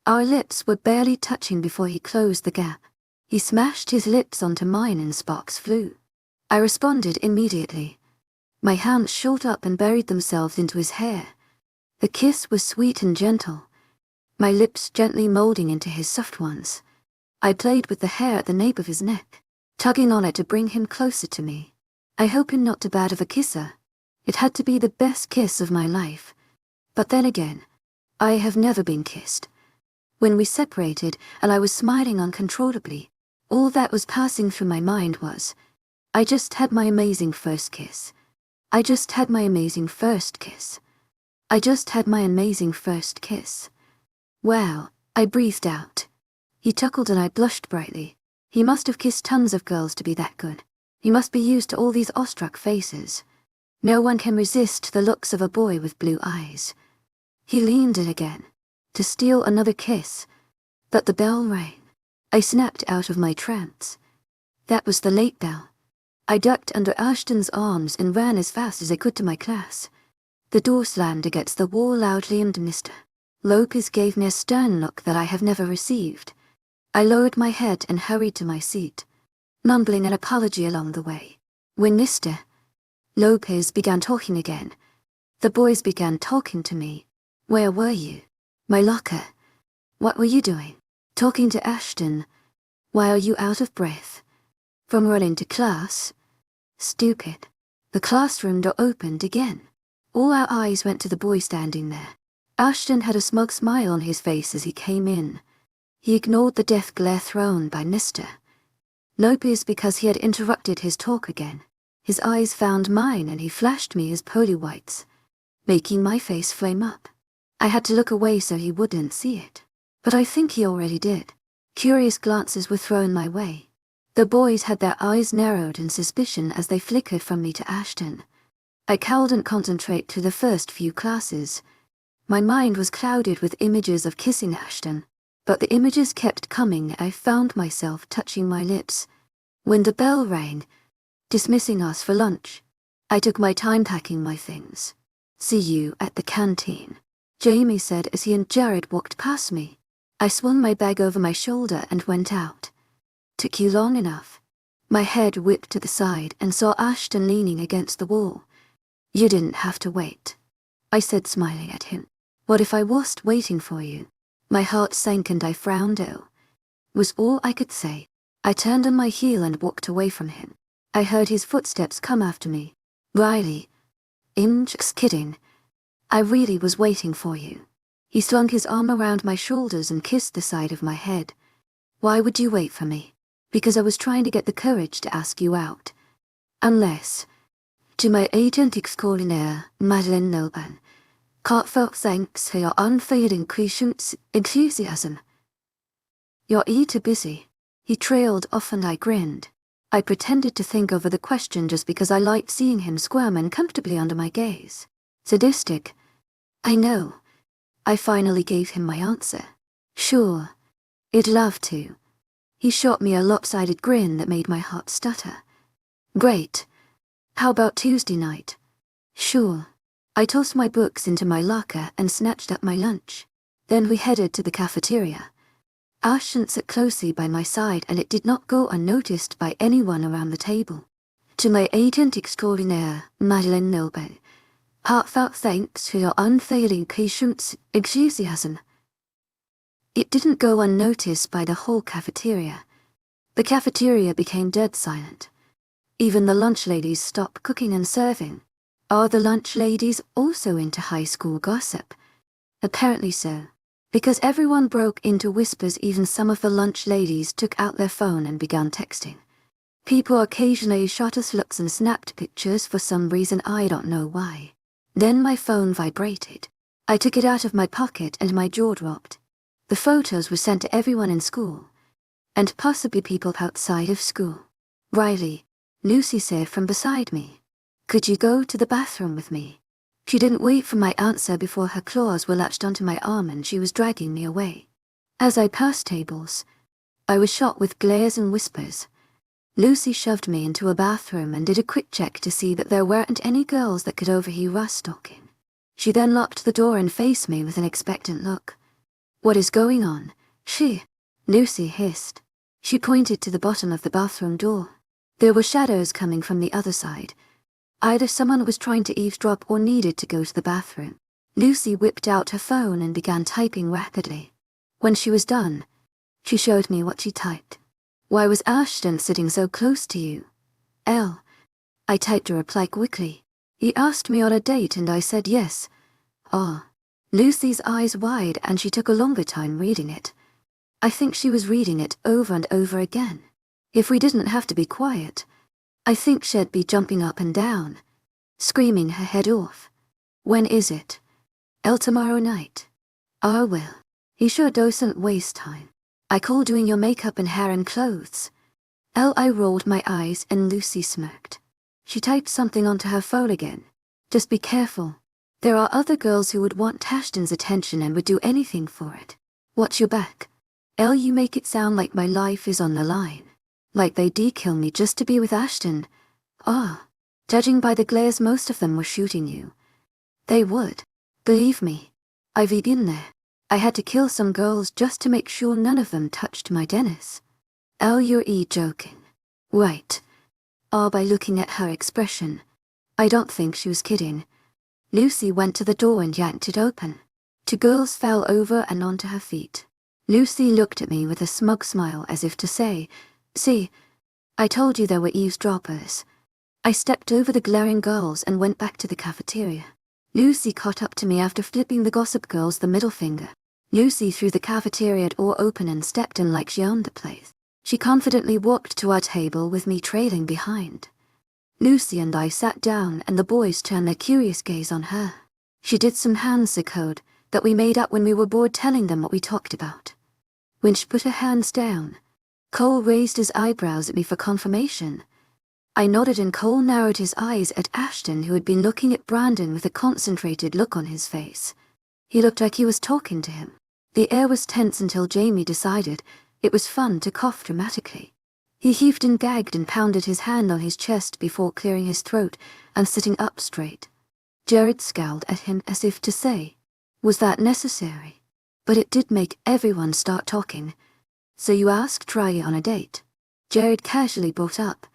Our lips were barely touching before he closed the gap. He smashed his lips onto mine and sparks flew. I responded immediately. My hands shot up and buried themselves into his hair. The kiss was sweet and gentle, my lips gently molding into his soft ones. I played with the hair at the nape of his neck, tugging on it to bring him closer to me. I hope I'm not too bad of a kisser. It had to be the best kiss of my life. But then again, I have never been kissed. When we separated and I was smiling uncontrollably, all that was passing through my mind was, I just had my amazing first kiss. I just had my amazing first kiss. I just had my amazing first kiss. Wow, I breathed out. He chuckled and I blushed brightly. He must have kissed tons of girls to be that good. He must be used to all these awestruck faces. No one can resist the looks of a boy with blue eyes. He leaned in again, to steal another kiss, but the bell rang. I snapped out of my trance. That was the late bell. I ducked under Ashton's arms and ran as fast as I could to my class. The door slammed against the wall loudly and Mr. Lopez gave me a stern look that I have never received. I lowered my head and hurried to my seat, mumbling an apology along the way. When Mr. Lopez began talking again, the boys began talking to me. Where were you? My locker. What were you doing? Talking to Ashton. Why are you out of breath? From running to class? Stupid. The classroom door opened again. All our eyes went to the boy standing there. Ashton had a smug smile on his face as he came in. He ignored the death glare thrown by Mr. Lopez because he had interrupted his talk again. His eyes found mine and he flashed me his pearly whites, making my face flame up. I had to look away so he wouldn't see it, but I think he already did. Curious glances were thrown my way. The boys had their eyes narrowed in suspicion as they flickered from me to Ashton. I couldn't concentrate through the first few classes. My mind was clouded with images of kissing Ashton, but the images kept coming. I found myself touching my lips. When the bell rang, dismissing us for lunch, I took my time packing my things. See you at the canteen, Jamie said as he and Jared walked past me. I swung my bag over my shoulder and went out. Took you long enough. My head whipped to the side and saw Ashton leaning against the wall. You didn't have to wait, I said, smiling at him. What if I wasn't waiting for you? My heart sank and I frowned. Oh, was all I could say. I turned on my heel and walked away from him. I heard his footsteps come after me. Riley. Just kidding. I really was waiting for you. He swung his arm around my shoulders and kissed the side of my head. Why would you wait for me? Because I was trying to get the courage to ask you out. Unless, to my agent extraordinaire, Madeleine Noban, heartfelt thanks for your unfailing enthusiasm. You're too busy. He trailed off and I grinned. I pretended to think over the question just because I liked seeing him squirm uncomfortably under my gaze. Sadistic. I know. I finally gave him my answer. Sure. I'd love to. He shot me a lopsided grin that made my heart stutter. Great. How about Tuesday night? Sure. I tossed my books into my locker and snatched up my lunch. Then we headed to the cafeteria. Ashton sat closely by my side, and it did not go unnoticed by anyone around the table. To my agent extraordinaire, Madeleine Milbank, heartfelt thanks for your unfailing patience, enthusiasm. It didn't go unnoticed by the whole cafeteria. The cafeteria became dead silent. Even the lunch ladies stopped cooking and serving. Are the lunch ladies also into high school gossip? Apparently so, because everyone broke into whispers. Even some of the lunch ladies took out their phone and began texting. People occasionally shot us looks and snapped pictures for some reason, I don't know why. Then my phone vibrated. I took it out of my pocket and my jaw dropped. The photos were sent to everyone in school, and possibly people outside of school. Riley, Lucy said from beside me. Could you go to the bathroom with me? She didn't wait for my answer before her claws were latched onto my arm and she was dragging me away. As I passed tables, I was shot with glares and whispers. Lucy shoved me into a bathroom and did a quick check to see that there weren't any girls that could overhear us talking. She then locked the door and faced me with an expectant look. What is going on? Lucy hissed. She pointed to the bottom of the bathroom door. There were shadows coming from the other side. Either someone was trying to eavesdrop or needed to go to the bathroom. Lucy whipped out her phone and began typing rapidly. When she was done, she showed me what she typed. Why was Ashton sitting so close to you? I typed a reply quickly. He asked me on a date and I said yes. Lucy's eyes wide and she took a longer time reading it. I think she was reading it over and over again. If we didn't have to be quiet, I think she'd be jumping up and down, screaming her head off. When is it? Tomorrow night. Well, he sure doesn't waste time. I call doing your makeup and hair and clothes. I rolled my eyes and Lucy smirked. She typed something onto her phone again. Just be careful. There are other girls who would want Ashton's attention and would do anything for it. Watch your back. You make it sound like my life is on the line. Like they'd kill me just to be with Ashton. Judging by the glares, most of them were shooting you. They would. Believe me. I've been there. I had to kill some girls just to make sure none of them touched my Dennis. You're joking. Right. By looking at her expression, I don't think she was kidding. Lucy went to the door and yanked it open. Two girls fell over and onto her feet. Lucy looked at me with a smug smile as if to say, see, I told you there were eavesdroppers. I stepped over the glaring girls and went back to the cafeteria. Lucy caught up to me after flipping the gossip girls the middle finger. Lucy threw the cafeteria door open and stepped in like she owned the place. She confidently walked to our table with me trailing behind. Lucy and I sat down and the boys turned their curious gaze on her. She did some hands code that we made up when we were bored telling them what we talked about. When she put her hands down, Cole raised his eyebrows at me for confirmation. I nodded and Cole narrowed his eyes at Ashton, who had been looking at Brandon with a concentrated look on his face. He looked like he was talking to him. The air was tense until Jamie decided it was fun to cough dramatically. He heaved and gagged and pounded his hand on his chest before clearing his throat and sitting up straight. Jared scowled at him as if to say, was that necessary? But it did make everyone start talking. So you asked Riley on a date? Jared casually brought up.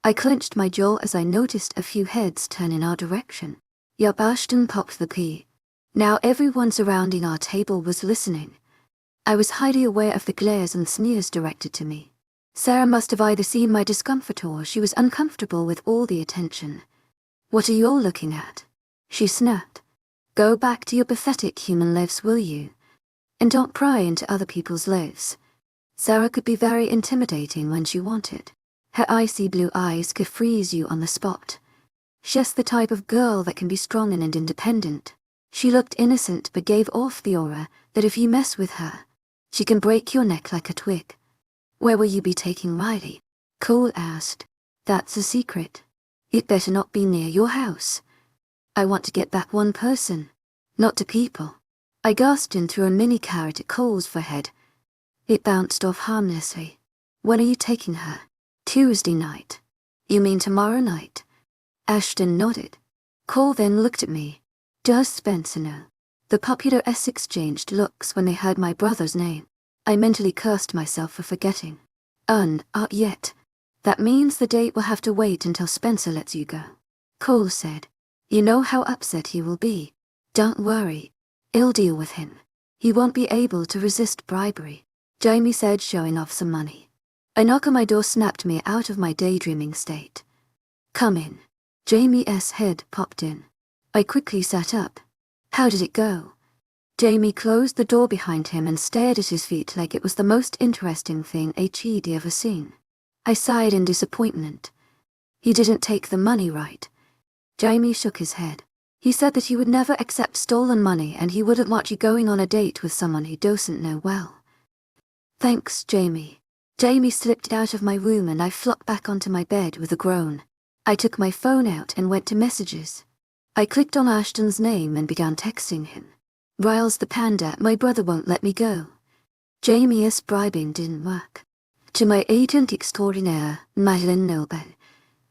I clenched my jaw as I noticed a few heads turn in our direction. Yup, Ashton popped the P. Now everyone surrounding our table was listening. I was highly aware of the glares and sneers directed to me. Sarah must have either seen my discomfort or she was uncomfortable with all the attention. What are you all looking at? She snapped. Go back to your pathetic human lives, will you? And don't pry into other people's lives. Sarah could be very intimidating when she wanted. Her icy blue eyes could freeze you on the spot. She's the type of girl that can be strong and independent. She looked innocent but gave off the aura that if you mess with her, she can break your neck like a twig. Where will you be taking Riley? Cole asked. That's a secret. It better not be near your house. I want to get back one person, not two people. I gasped and threw a mini carrot at Cole's forehead. It bounced off harmlessly. When are you taking her? Tuesday night. You mean tomorrow night? Ashton nodded. Cole then looked at me. Does Spencer know? The Populars exchanged looks when they heard my brother's name. I mentally cursed myself for forgetting. Yet. That means the date will have to wait until Spencer lets you go. Cole said. You know how upset he will be. Don't worry. I'll deal with him. He won't be able to resist bribery, Jamie said, showing off some money. A knock on my door snapped me out of my daydreaming state. Come in. Jamie's head popped in. I quickly sat up. How did it go? Jamie closed the door behind him and stared at his feet like it was the most interesting thing he'd ever seen. I sighed in disappointment. He didn't take the money right. Jamie shook his head. He said that he would never accept stolen money and he wouldn't want you going on a date with someone he doesn't know well. Thanks, Jamie. Jamie slipped out of my room and I flopped back onto my bed with a groan. I took my phone out and went to messages. I clicked on Ashton's name and began texting him. Riles the panda, my brother won't let me go. Jamie's bribing didn't work. To my agent extraordinaire, Madeleine Noble.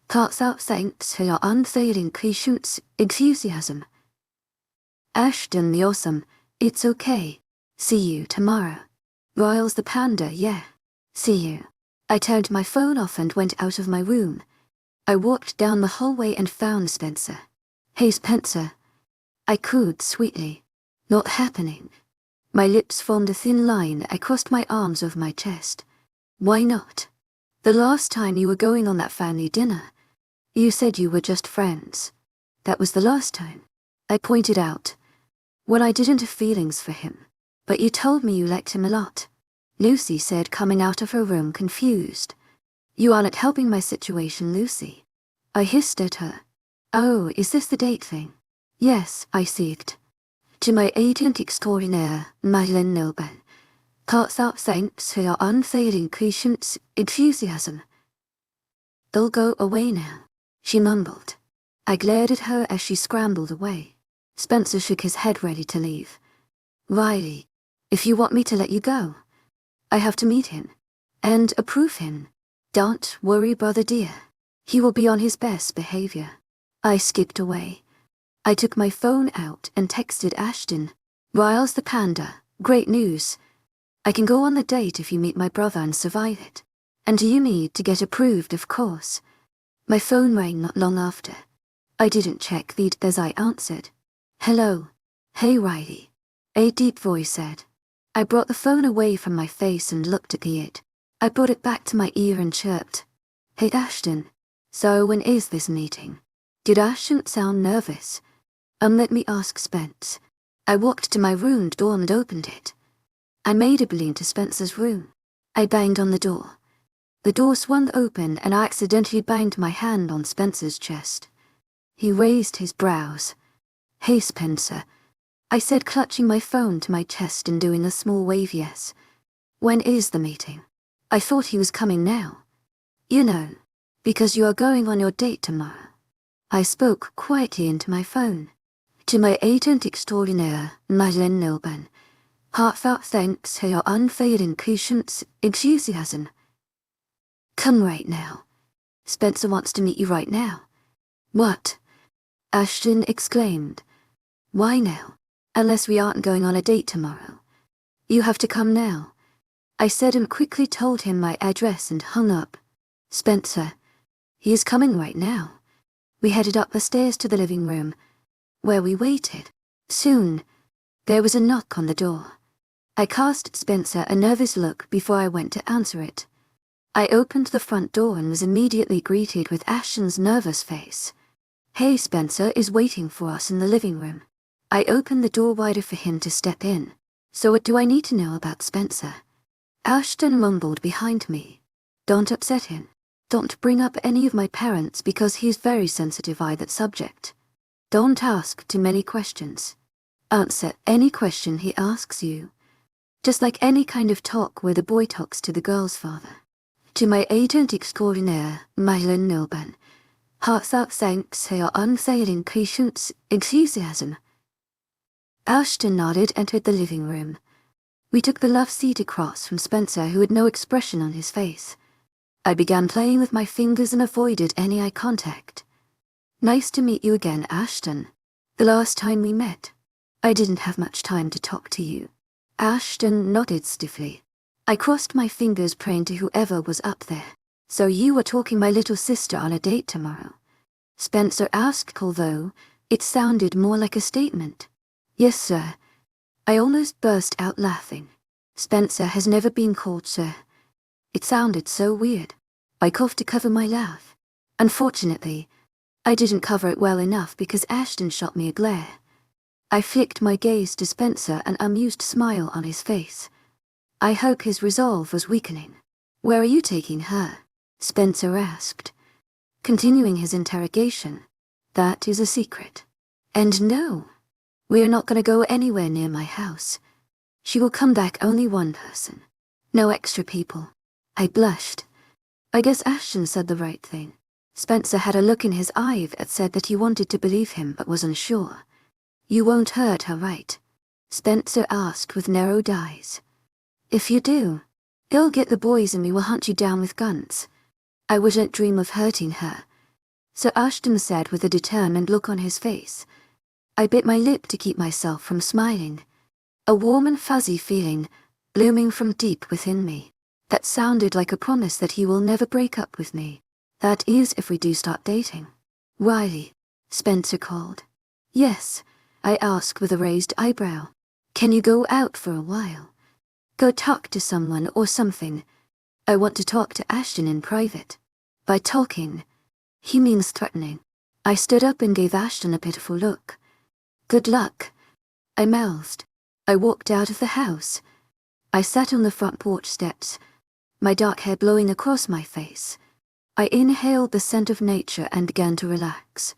Hearts out thanks for your unfailing patience, enthusiasm. Ashton the awesome, it's okay. See you tomorrow. Riles the panda, yeah. See you. I turned my phone off and went out of my room. I walked down the hallway and found Spencer. Hey Spencer. I cooed sweetly. Not happening. My lips formed a thin line. I crossed my arms over my chest. Why not? The last time you were going on that family dinner, you said you were just friends. That was the last time. I pointed out. Well, I didn't have feelings for him, but you told me you liked him a lot. Lucy said, coming out of her room confused. You aren't helping my situation, Lucy. I hissed at her. Oh, is this the date thing? Yes, I seethed. To my agent extraordinaire, Madeleine Noble. Hearts out thanks for your unfailing patience, enthusiasm. They'll go away now, she mumbled. I glared at her as she scrambled away. Spencer shook his head, ready to leave. Riley, if you want me to let you go, I have to meet him and approve him. Don't worry, brother dear. He will be on his best behavior. I skipped away. I took my phone out and texted Ashton. Riles the panda, great news. I can go on the date if you meet my brother and survive it. And you need to get approved, of course. My phone rang not long after. I didn't check feed as I answered. Hello. Hey Riley. A deep voice said. I brought the phone away from my face and looked at it. I brought it back to my ear and chirped. Hey Ashton. So when is this meeting? Did Ashton sound nervous? Let me ask Spence. I walked to my room door and opened it. I made a beeline to Spencer's room. I banged on the door. The door swung open and I accidentally banged my hand on Spencer's chest. He raised his brows. Hey Spencer, I said, clutching my phone to my chest and doing a small wave yes. When is the meeting? I thought he was coming now. You know, because you are going on your date tomorrow. I spoke quietly into my phone. To my agent extraordinaire, Madeleine Noble. Heartfelt thanks for your unfailing patience, enthusiasm. Come right now. Spencer wants to meet you right now. What? Ashton exclaimed. Why now? Unless we aren't going on a date tomorrow. You have to come now. I said and quickly told him my address and hung up. Spencer. He is coming right now. We headed up the stairs to the living room, where we waited. Soon, there was a knock on the door. I cast Spencer a nervous look before I went to answer it. I opened the front door and was immediately greeted with Ashton's nervous face. Hey Spencer is waiting for us in the living room. I opened the door wider for him to step in. So what do I need to know about Spencer? Ashton mumbled behind me. Don't upset him. Don't bring up any of my parents because he's very sensitive by that subject. Don't ask too many questions. Answer any question he asks you. Just like any kind of talk where the boy talks to the girl's father. To my agent extraordinaire, Madeleine Noble. Hearts out thanks for your unfailing patience, enthusiasm. Ashton nodded, entered the living room. We took the love seat across from Spencer, who had no expression on his face. I began playing with my fingers and avoided any eye contact. Nice to meet you again, Ashton. The last time we met, I didn't have much time to talk to you. Ashton nodded stiffly. I crossed my fingers praying to whoever was up there. So you were talking my little sister on a date tomorrow? Spencer asked, although it sounded more like a statement. Yes, sir. I almost burst out laughing. Spencer has never been called sir. It sounded so weird. I coughed to cover my laugh. Unfortunately, I didn't cover it well enough because Ashton shot me a glare. I flicked my gaze to Spencer, an amused smile on his face. I hope his resolve was weakening. Where are you taking her? Spencer asked, continuing his interrogation. That is a secret. And no, we are not going to go anywhere near my house. She will come back only one person. No extra people. I blushed. I guess Ashton said the right thing. Spencer had a look in his eye that said that he wanted to believe him but was unsure. You won't hurt her, right? Spencer asked with narrowed eyes. If you do, you'll get the boys and we will hunt you down with guns. I wouldn't dream of hurting her, Sir Ashton said with a determined look on his face. I bit my lip to keep myself from smiling. A warm and fuzzy feeling, blooming from deep within me, that sounded like a promise that he will never break up with me. That is, if we do start dating. Riley, Spencer called. Yes, I asked with a raised eyebrow. Can you go out for a while? Go talk to someone or something. I want to talk to Ashton in private. By talking, he means threatening. I stood up and gave Ashton a pitiful look. Good luck, I mouthed. I walked out of the house. I sat on the front porch steps, my dark hair blowing across my face. I inhaled the scent of nature and began to relax.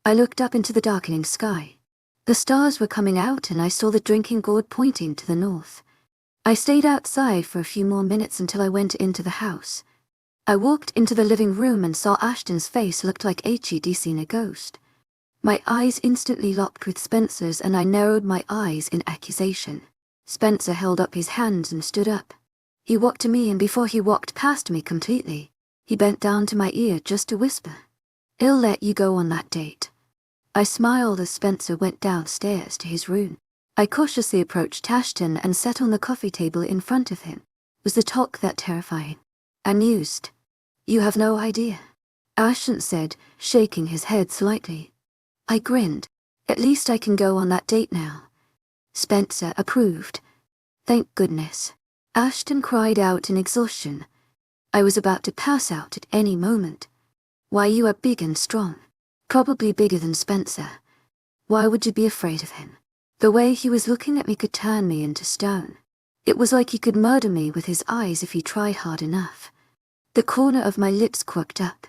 I looked up into the darkening sky. The stars were coming out and I saw the drinking gourd pointing to the north. I stayed outside for a few more minutes until I went into the house. I walked into the living room and saw Ashton's face looked like he'd seen a ghost. My eyes instantly locked with Spencer's and I narrowed my eyes in accusation. Spencer held up his hands and stood up. He walked to me and before he walked past me completely, he bent down to my ear just to whisper, "I'll let you go on that date." I smiled as Spencer went downstairs to his room. I cautiously approached Ashton and sat on the coffee table in front of him. Was the talk that terrifying? I mused. You have no idea, Ashton said, shaking his head slightly. I grinned. At least I can go on that date now. Spencer approved. Thank goodness. Ashton cried out in exhaustion. I was about to pass out at any moment. Why, you are big and strong. Probably bigger than Spencer. Why would you be afraid of him? The way he was looking at me could turn me into stone. It was like he could murder me with his eyes if he tried hard enough. The corner of my lips quirked up.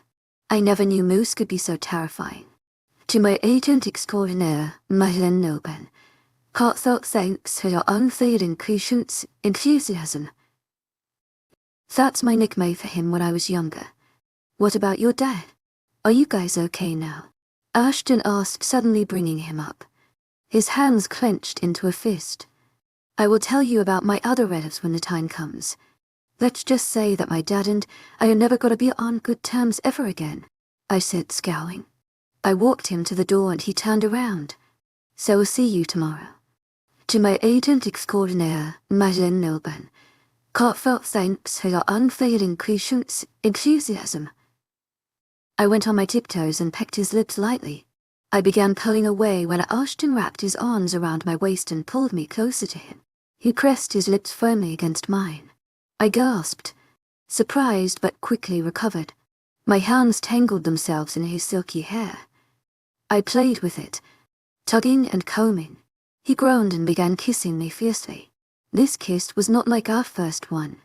I never knew Moose could be so terrifying. To my agent extraordinaire, Madeleine Noben, heartfelt thanks for your unfailing patience, enthusiasm. That's my nickname for him when I was younger. What about your dad? Are you guys okay now? Ashton asked, suddenly bringing him up. His hands clenched into a fist. I will tell you about my other relatives when the time comes. Let's just say that my dad and I are never going to be on good terms ever again, I said, scowling. I walked him to the door and he turned around. So I'll see you tomorrow. To my agent extraordinaire, Madeleine Noben, heartfelt thanks for your unfailing patience, enthusiasm. I went on my tiptoes and pecked his lips lightly. I began pulling away when Ashton wrapped his arms around my waist and pulled me closer to him. He pressed his lips firmly against mine. I gasped, surprised but quickly recovered. My hands tangled themselves in his silky hair. I played with it, tugging and combing. He groaned and began kissing me fiercely. This kiss was not like our first one.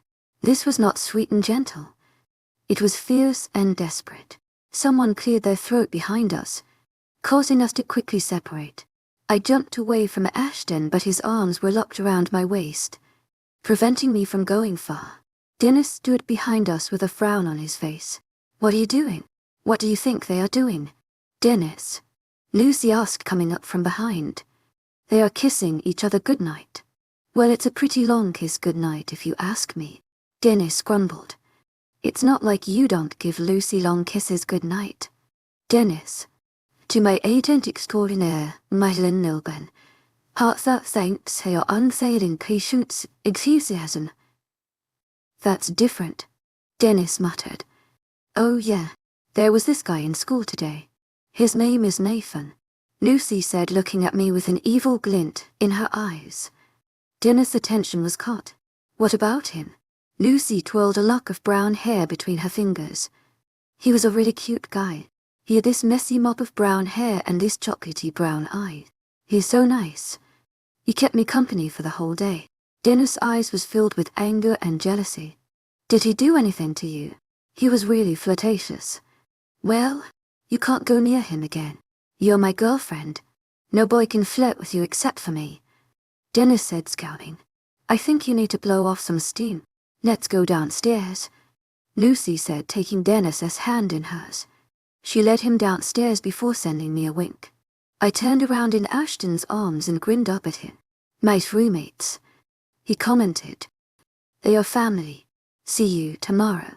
This was not sweet and gentle. It was fierce and desperate. Someone cleared their throat behind us, causing us to quickly separate. I jumped away from Ashton, but his arms were locked around my waist, preventing me from going far. Dennis stood behind us with a frown on his face. What are you doing? What do you think they are doing? Dennis, Lucy asked, coming up from behind. They are kissing each other goodnight. Well, it's a pretty long kiss goodnight if you ask me, Dennis grumbled. It's not like you don't give Lucy long kisses goodnight. Dennis, to my agent extraordinaire, Madeleine Noben, heartfelt thanks for your unfailing patience, enthusiasm. That's different, Dennis muttered. Oh yeah, there was this guy in school today. His name is Nathan, Lucy said, looking at me with an evil glint in her eyes. Dennis' attention was caught. What about him? Lucy twirled a lock of brown hair between her fingers. He was a really cute guy. He had this messy mop of brown hair and this chocolatey brown eye. He's so nice. He kept me company for the whole day. Dennis' eyes was filled with anger and jealousy. Did he do anything to you? He was really flirtatious. Well, you can't go near him again. You're my girlfriend. No boy can flirt with you except for me. Dennis said, scowling. I think you need to blow off some steam. Let's go downstairs, Lucy said, taking Dennis's hand in hers. She led him downstairs before sending me a wink. I turned around in Ashton's arms and grinned up at him. My roommates, he commented. They are family. See you tomorrow,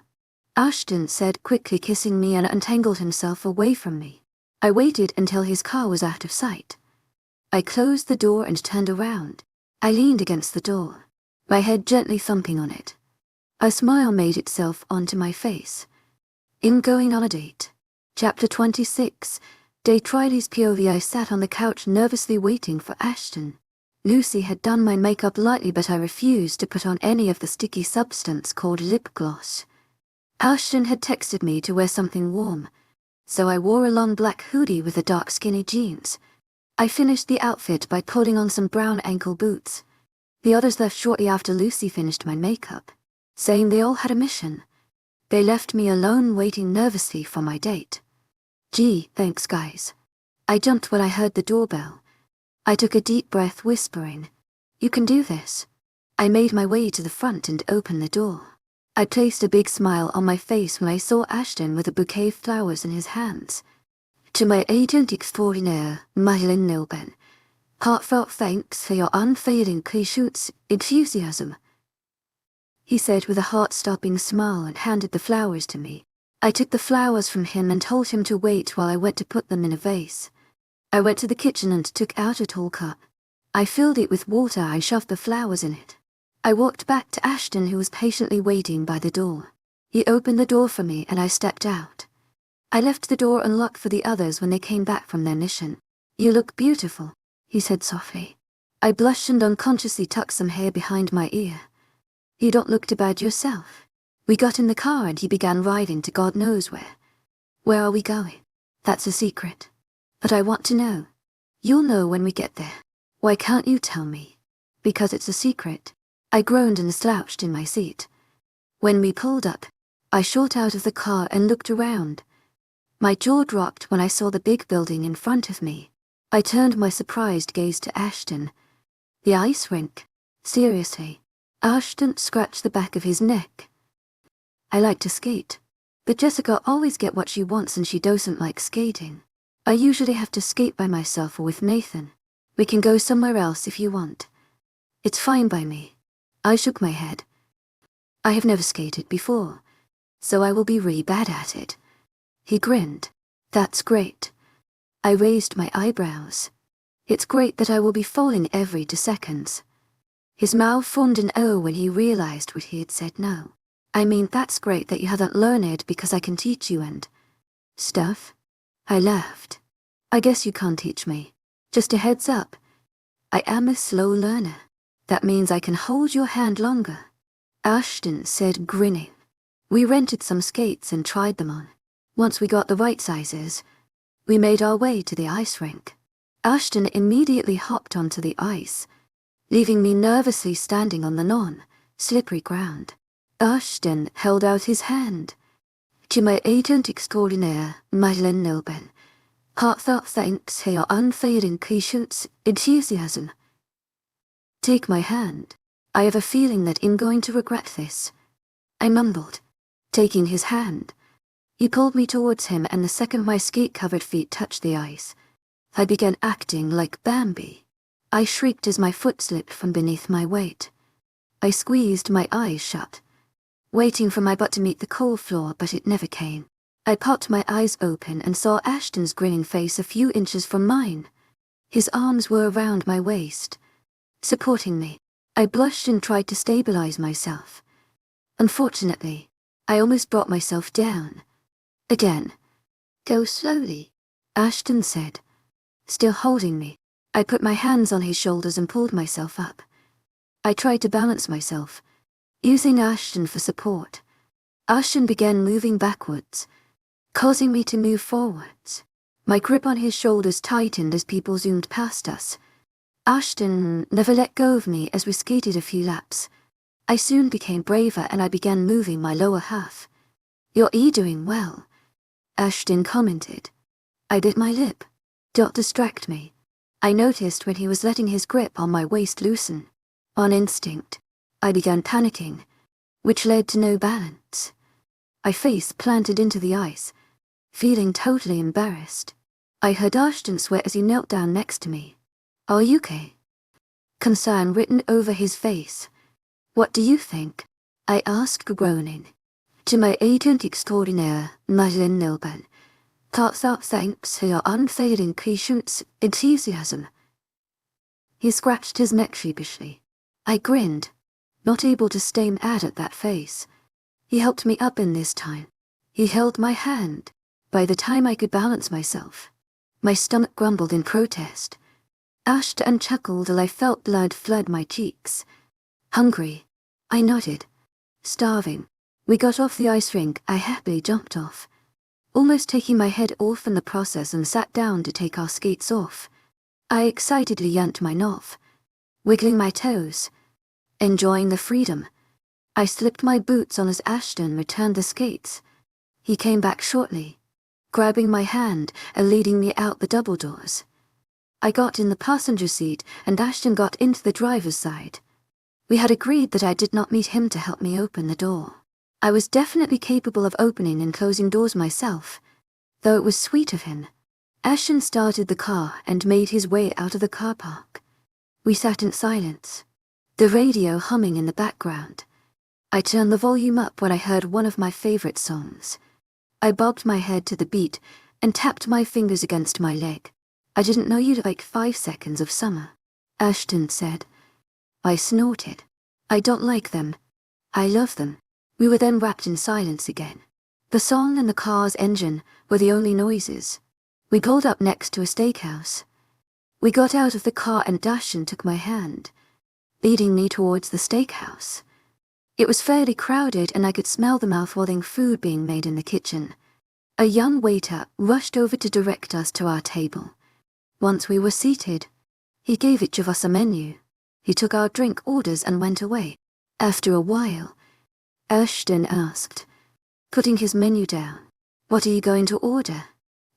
Ashton said, quickly kissing me, and untangled himself away from me. I waited until his car was out of sight. I closed the door and turned around. I leaned against the door, my head gently thumping on it. A smile made itself onto my face. In Going on a Date. Chapter 26. Day Riley's POV. I sat on the couch nervously waiting for Ashton. Lucy had done my makeup lightly, but I refused to put on any of the sticky substance called lip gloss. Ashton had texted me to wear something warm, so I wore a long black hoodie with the dark skinny jeans. I finished the outfit by putting on some brown ankle boots. The others left shortly after Lucy finished my makeup, saying they all had a mission. They left me alone waiting nervously for my date. Gee, thanks guys. I jumped when I heard the doorbell. I took a deep breath, whispering, You can do this. I made my way to the front and opened the door. I placed a big smile on my face when I saw Ashton with a bouquet of flowers in his hands. To my agent extraordinaire, Madeline Nilben, heartfelt thanks for your unfailing clichés enthusiasm, he said with a heart-stopping smile and handed the flowers to me. I took the flowers from him and told him to wait while I went to put them in a vase. I went to the kitchen and took out a tall cup. I filled it with water. I shoved the flowers in it. I walked back to Ashton, who was patiently waiting by the door. He opened the door for me and I stepped out. I left the door unlocked for the others when they came back from their mission. You look beautiful, he said softly. I blushed and unconsciously tucked some hair behind my ear. You don't look too bad yourself. We got in the car and he began riding to God knows where. Where are we going? That's a secret. But I want to know. You'll know when we get there. Why can't you tell me? Because it's a secret. I groaned and slouched in my seat. When we pulled up, I shot out of the car and looked around. My jaw dropped when I saw the big building in front of me. I turned my surprised gaze to Ashton. The ice rink? Seriously? Ashton scratched the back of his neck. I like to skate. But Jessica always gets what she wants and she doesn't like skating. I usually have to skate by myself or with Nathan. We can go somewhere else if you want. It's fine by me. I shook my head. I have never skated before, so I will be really bad at it. He grinned. That's great. I raised my eyebrows. It's great that I will be falling every 2 seconds. His mouth formed an O when he realized what he had said. No. I mean, that's great that you haven't learned it because I can teach you and stuff. I laughed. I guess you can't teach me. Just a heads up. I am a slow learner. That means I can hold your hand longer, Ashton said, grinning. We rented some skates and tried them on. Once we got the right sizes, we made our way to the ice rink. Ashton immediately hopped onto the ice, leaving me nervously standing on the non-slippery ground. Ashton held out his hand. To my agent extraordinaire, Madeline Nilben, heartfelt thanks for your unfailing clichés enthusiasm. Take my hand. I have a feeling that I'm going to regret this, I mumbled, taking his hand. He pulled me towards him, and the second my skate-covered feet touched the ice, I began acting like Bambi. I shrieked as my foot slipped from beneath my weight. I squeezed my eyes shut, waiting for my butt to meet the cold floor, but it never came. I popped my eyes open and saw Ashton's grinning face a few inches from mine. His arms were around my waist, supporting me. I blushed and tried to stabilize myself. Unfortunately, I almost brought myself down. Again. Go slowly, Ashton said, still holding me. I put my hands on his shoulders and pulled myself up. I tried to balance myself, using Ashton for support. Ashton began moving backwards, causing me to move forwards. My grip on his shoulders tightened as people zoomed past us. Ashton never let go of me as we skated a few laps. I soon became braver and I began moving my lower half. You're doing well, Ashton commented. I bit my lip. Don't distract me. I noticed when he was letting his grip on my waist loosen. On instinct, I began panicking, which led to no balance. I face planted into the ice, feeling totally embarrassed. I heard Ashton sweat as he knelt down next to me. Are you okay? Concern written over his face. What do you think? I asked, groaning. To my agent extraordinaire, Madeleine Nilban. Thanks for your unfailing patience, enthusiasm. He scratched his neck sheepishly. I grinned, not able to stay mad at that face. He helped me up in this time. He held my hand. By the time I could balance myself, my stomach grumbled in protest. Ashton chuckled till I felt blood flood my cheeks. Hungry, I nodded. Starving. We got off the ice rink. I happily jumped off, almost taking my head off in the process, and sat down to take our skates off. I excitedly yanked mine off, wiggling my toes, enjoying the freedom. I slipped my boots on as Ashton returned the skates. He came back shortly, grabbing my hand and leading me out the double doors. I got in the passenger seat and Ashton got into the driver's side. We had agreed that I did not need him to help me open the door. I was definitely capable of opening and closing doors myself, though it was sweet of him. Ashton started the car and made his way out of the car park. We sat in silence, the radio humming in the background. I turned the volume up when I heard one of my favorite songs. I bobbed my head to the beat and tapped my fingers against my leg. I didn't know you'd like 5 seconds of summer, Ashton said. I snorted. I don't like them. I love them. We were then wrapped in silence again. The song and the car's engine were the only noises. We pulled up next to a steakhouse. We got out of the car and Ashton took my hand, leading me towards the steakhouse. It was fairly crowded and I could smell the mouth-watering food being made in the kitchen. A young waiter rushed over to direct us to our table. Once we were seated, he gave each of us a menu. He took our drink orders and went away. After a while, Ashton asked, putting his menu down, "What are you going to order?"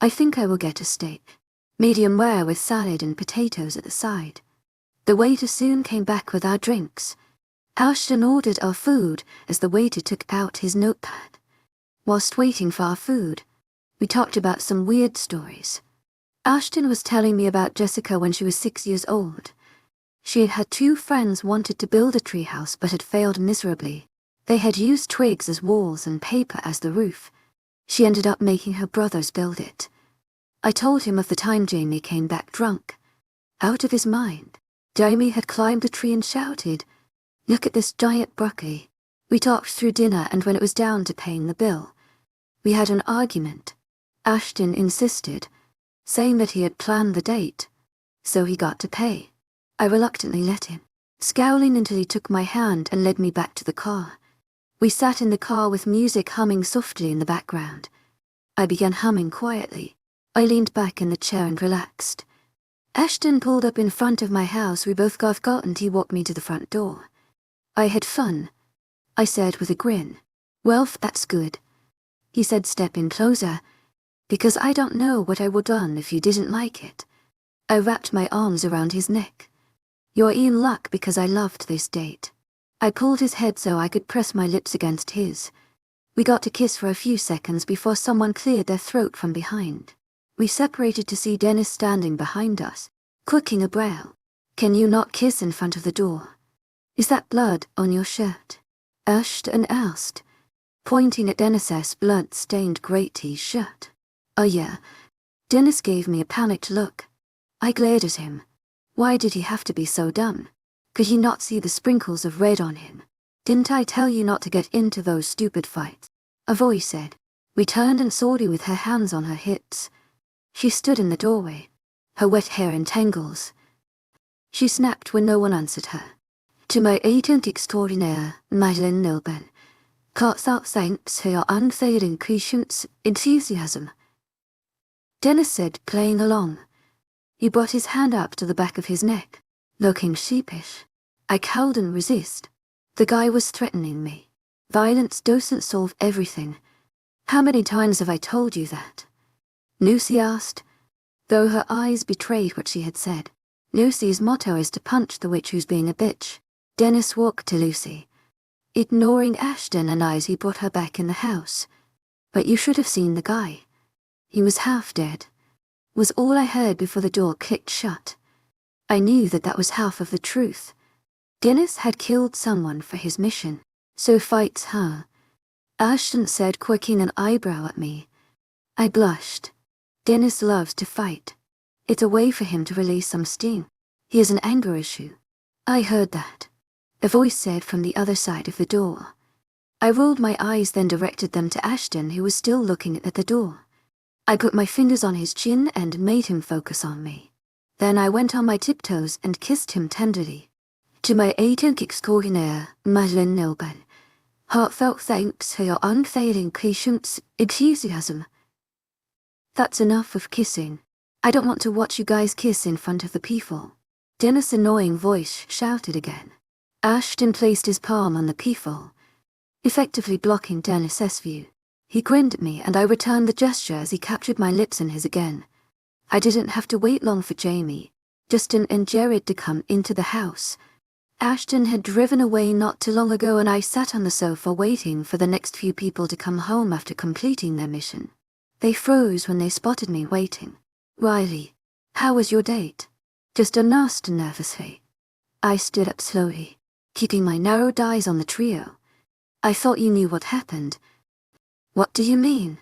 "I think I will get a steak, medium rare with salad and potatoes at the side." The waiter soon came back with our drinks. Ashton ordered our food as the waiter took out his notepad. Whilst waiting for our food, we talked about some weird stories. Ashton was telling me about Jessica when she was 6 years old. She had had 2 friends wanted to build a treehouse but had failed miserably. They had used twigs as walls and paper as the roof. She ended up making her brothers build it. I told him of the time Jamie came back drunk, out of his mind. Jamie had climbed a tree and shouted, "Look at this giant broccoli." We talked through dinner, and when it was down to paying the bill, we had an argument. Ashton insisted, saying that he had planned the date, so he got to pay. I reluctantly let him, scowling until he took my hand and led me back to the car. We sat in the car with music humming softly in the background. I began humming quietly. I leaned back in the chair and relaxed. Ashton pulled up in front of my house. We both got out and he walked me to the front door. "I had fun," I said with a grin. "Well, that's good," he said, stepping closer, "because I don't know what I would done if you didn't like it." I wrapped my arms around his neck. "You're in luck because I loved this date." I pulled his head so I could press my lips against his. We got to kiss for a few seconds before someone cleared their throat from behind. We separated to see Dennis standing behind us, cooking a brow. "Can you not kiss in front of the door? Is that blood on your shirt?" Ashton asked, pointing at Dennis's blood-stained grey t-shirt. "Oh yeah." Dennis gave me a panicked look. I glared at him. Why did he have to be so dumb? Could he not see the sprinkles of red on him? Didn't I tell you not to get into those stupid fights? A voice said. We turned and saw her with her hands on her hips. She stood in the doorway, her wet hair in tangles. She snapped when no one answered her. To my agent extraordinaire, Madeleine Nilben, heartfelt thanks for your unfailing patience, enthusiasm. Dennis said, playing along. He brought his hand up to the back of his neck, looking sheepish. I cowed and resist. The guy was threatening me. Violence doesn't solve everything. How many times have I told you that? Lucy asked, though her eyes betrayed what she had said. Lucy's motto is to punch the witch who's being a bitch. Dennis walked to Lucy. Ignoring Ashton and I as he brought her back in the house. But you should have seen the guy. He was half dead. Was all I heard before the door clicked shut. I knew that was half of the truth. Dennis had killed someone for his mission, so fights her. Ashton said, quirking an eyebrow at me. I blushed. Dennis loves to fight. It's a way for him to release some steam. He has an anger issue. I heard that. A voice said from the other side of the door. I rolled my eyes, then directed them to Ashton, who was still looking at the door. I put my fingers on his chin and made him focus on me. Then I went on my tiptoes and kissed him tenderly. To my agent extraordinaire, Madeleine Nilben, heartfelt thanks for your unfailing patience, enthusiasm. That's enough of kissing. I don't want to watch you guys kiss in front of the people. Dennis' annoying voice shouted again. Ashton placed his palm on the peephole, effectively blocking Dennis's view. He grinned at me and I returned the gesture as he captured my lips in his again. I didn't have to wait long for Jamie, Justin and Jared to come into the house. Ashton had driven away not too long ago and I sat on the sofa waiting for the next few people to come home after completing their mission. They froze when they spotted me waiting. Riley, how was your date? Just a nasty nervous face. I stood up slowly, keeping my narrowed eyes on the trio. I thought you knew what happened. What do you mean?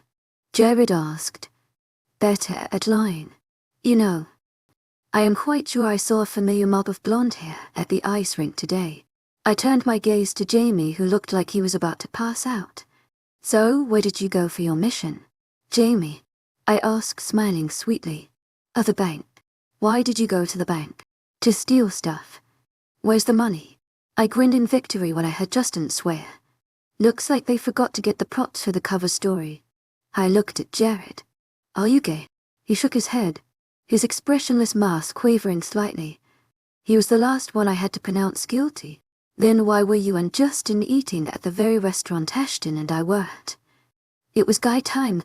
Jared asked. Better at lying. You know, I am quite sure I saw a familiar mob of blonde hair at the ice rink today. I turned my gaze to Jamie, who looked like he was about to pass out. So, where did you go for your mission? Jamie, I asked, smiling sweetly. The bank. Why did you go to the bank? To steal stuff. Where's the money? I grinned in victory when I heard Justin swear. Looks like they forgot to get the props for the cover story. I looked at Jared. Are you gay? He shook his head, his expressionless mask quavering slightly. He was the last one I had to pronounce guilty. Then why were you and Justin eating at the very restaurant Ashton and I were at? It was guy time.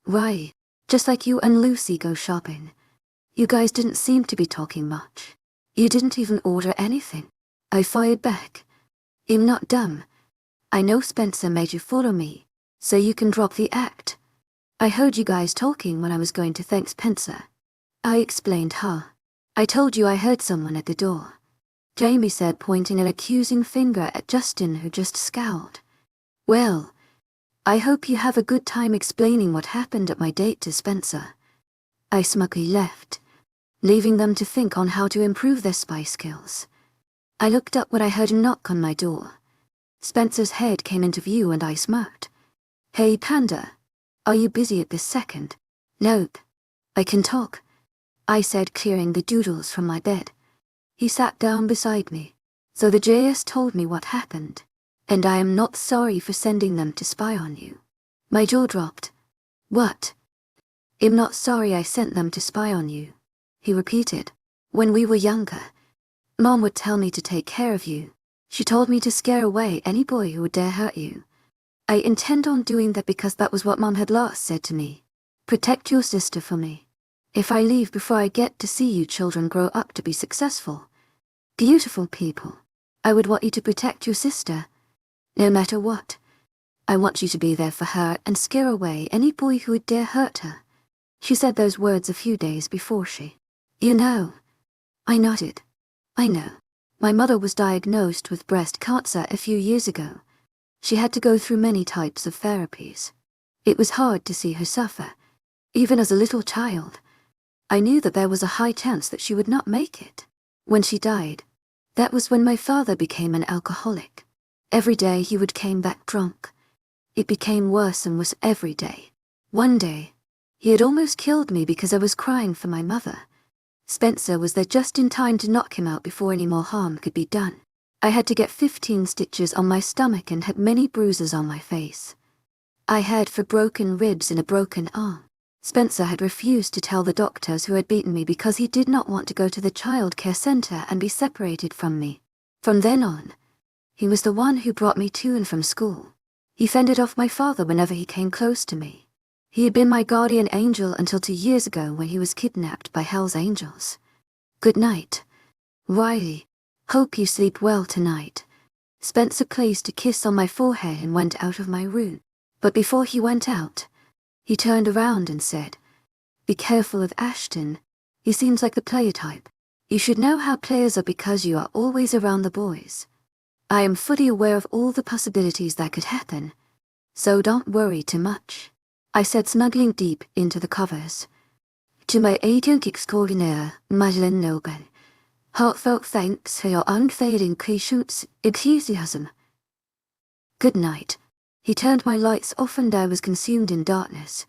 Right, just like you and Lucy go shopping. You guys didn't seem to be talking much. You didn't even order anything. I fired back. I'm not dumb. I know Spencer made you follow me, so you can drop the act. I heard you guys talking when I was going to thank Spencer. I explained her. I told you I heard someone at the door. Jamie said, pointing an accusing finger at Justin, who just scowled. Well, I hope you have a good time explaining what happened at my date to Spencer. I smugly left, leaving them to think on how to improve their spy skills. I looked up when I heard a knock on my door. Spencer's head came into view and I smirked. Hey Panda, are you busy at this second? Nope. I can talk, I said, clearing the doodles from my bed. He sat down beside me. So the JS told me what happened, and I am not sorry for sending them to spy on you. My jaw dropped. What? I'm not sorry I sent them to spy on you, he repeated. When we were younger, Mom would tell me to take care of you. She told me to scare away any boy who would dare hurt you. I intend on doing that because that was what Mom had last said to me. Protect your sister for me. If I leave before I get to see you children grow up to be successful, beautiful people, I would want you to protect your sister, no matter what. I want you to be there for her and scare away any boy who would dare hurt her. She said those words a few days before she... You know. I nodded. I know. My mother was diagnosed with breast cancer a few years ago. She had to go through many types of therapies. It was hard to see her suffer. Even as a little child, I knew that there was a high chance that she would not make it. When she died, that was when my father became an alcoholic. Every day he would came back drunk. It became worse and worse every day. One day, he had almost killed me because I was crying for my mother. Spencer was there just in time to knock him out before any more harm could be done. I had to get 15 stitches on my stomach and had many bruises on my face. I had 4 broken ribs and a broken arm. Spencer had refused to tell the doctors who had beaten me because he did not want to go to the child care center and be separated from me. From then on, he was the one who brought me to and from school. He fended off my father whenever he came close to me. He had been my guardian angel until 2 years ago when he was kidnapped by Hell's Angels. Good night, Riley. Hope you sleep well tonight. Spencer placed a kiss on my forehead and went out of my room. But before he went out, he turned around and said, "Be careful of Ashton. He seems like the player type. You should know how players are because you are always around the boys. I am fully aware of all the possibilities that could happen, so don't worry too much," I said, snuggling deep into the covers. To my agent extraordinaire, Madeleine Logan, heartfelt thanks for your unfailing patience, enthusiasm. Good night. He turned my lights off and I was consumed in darkness.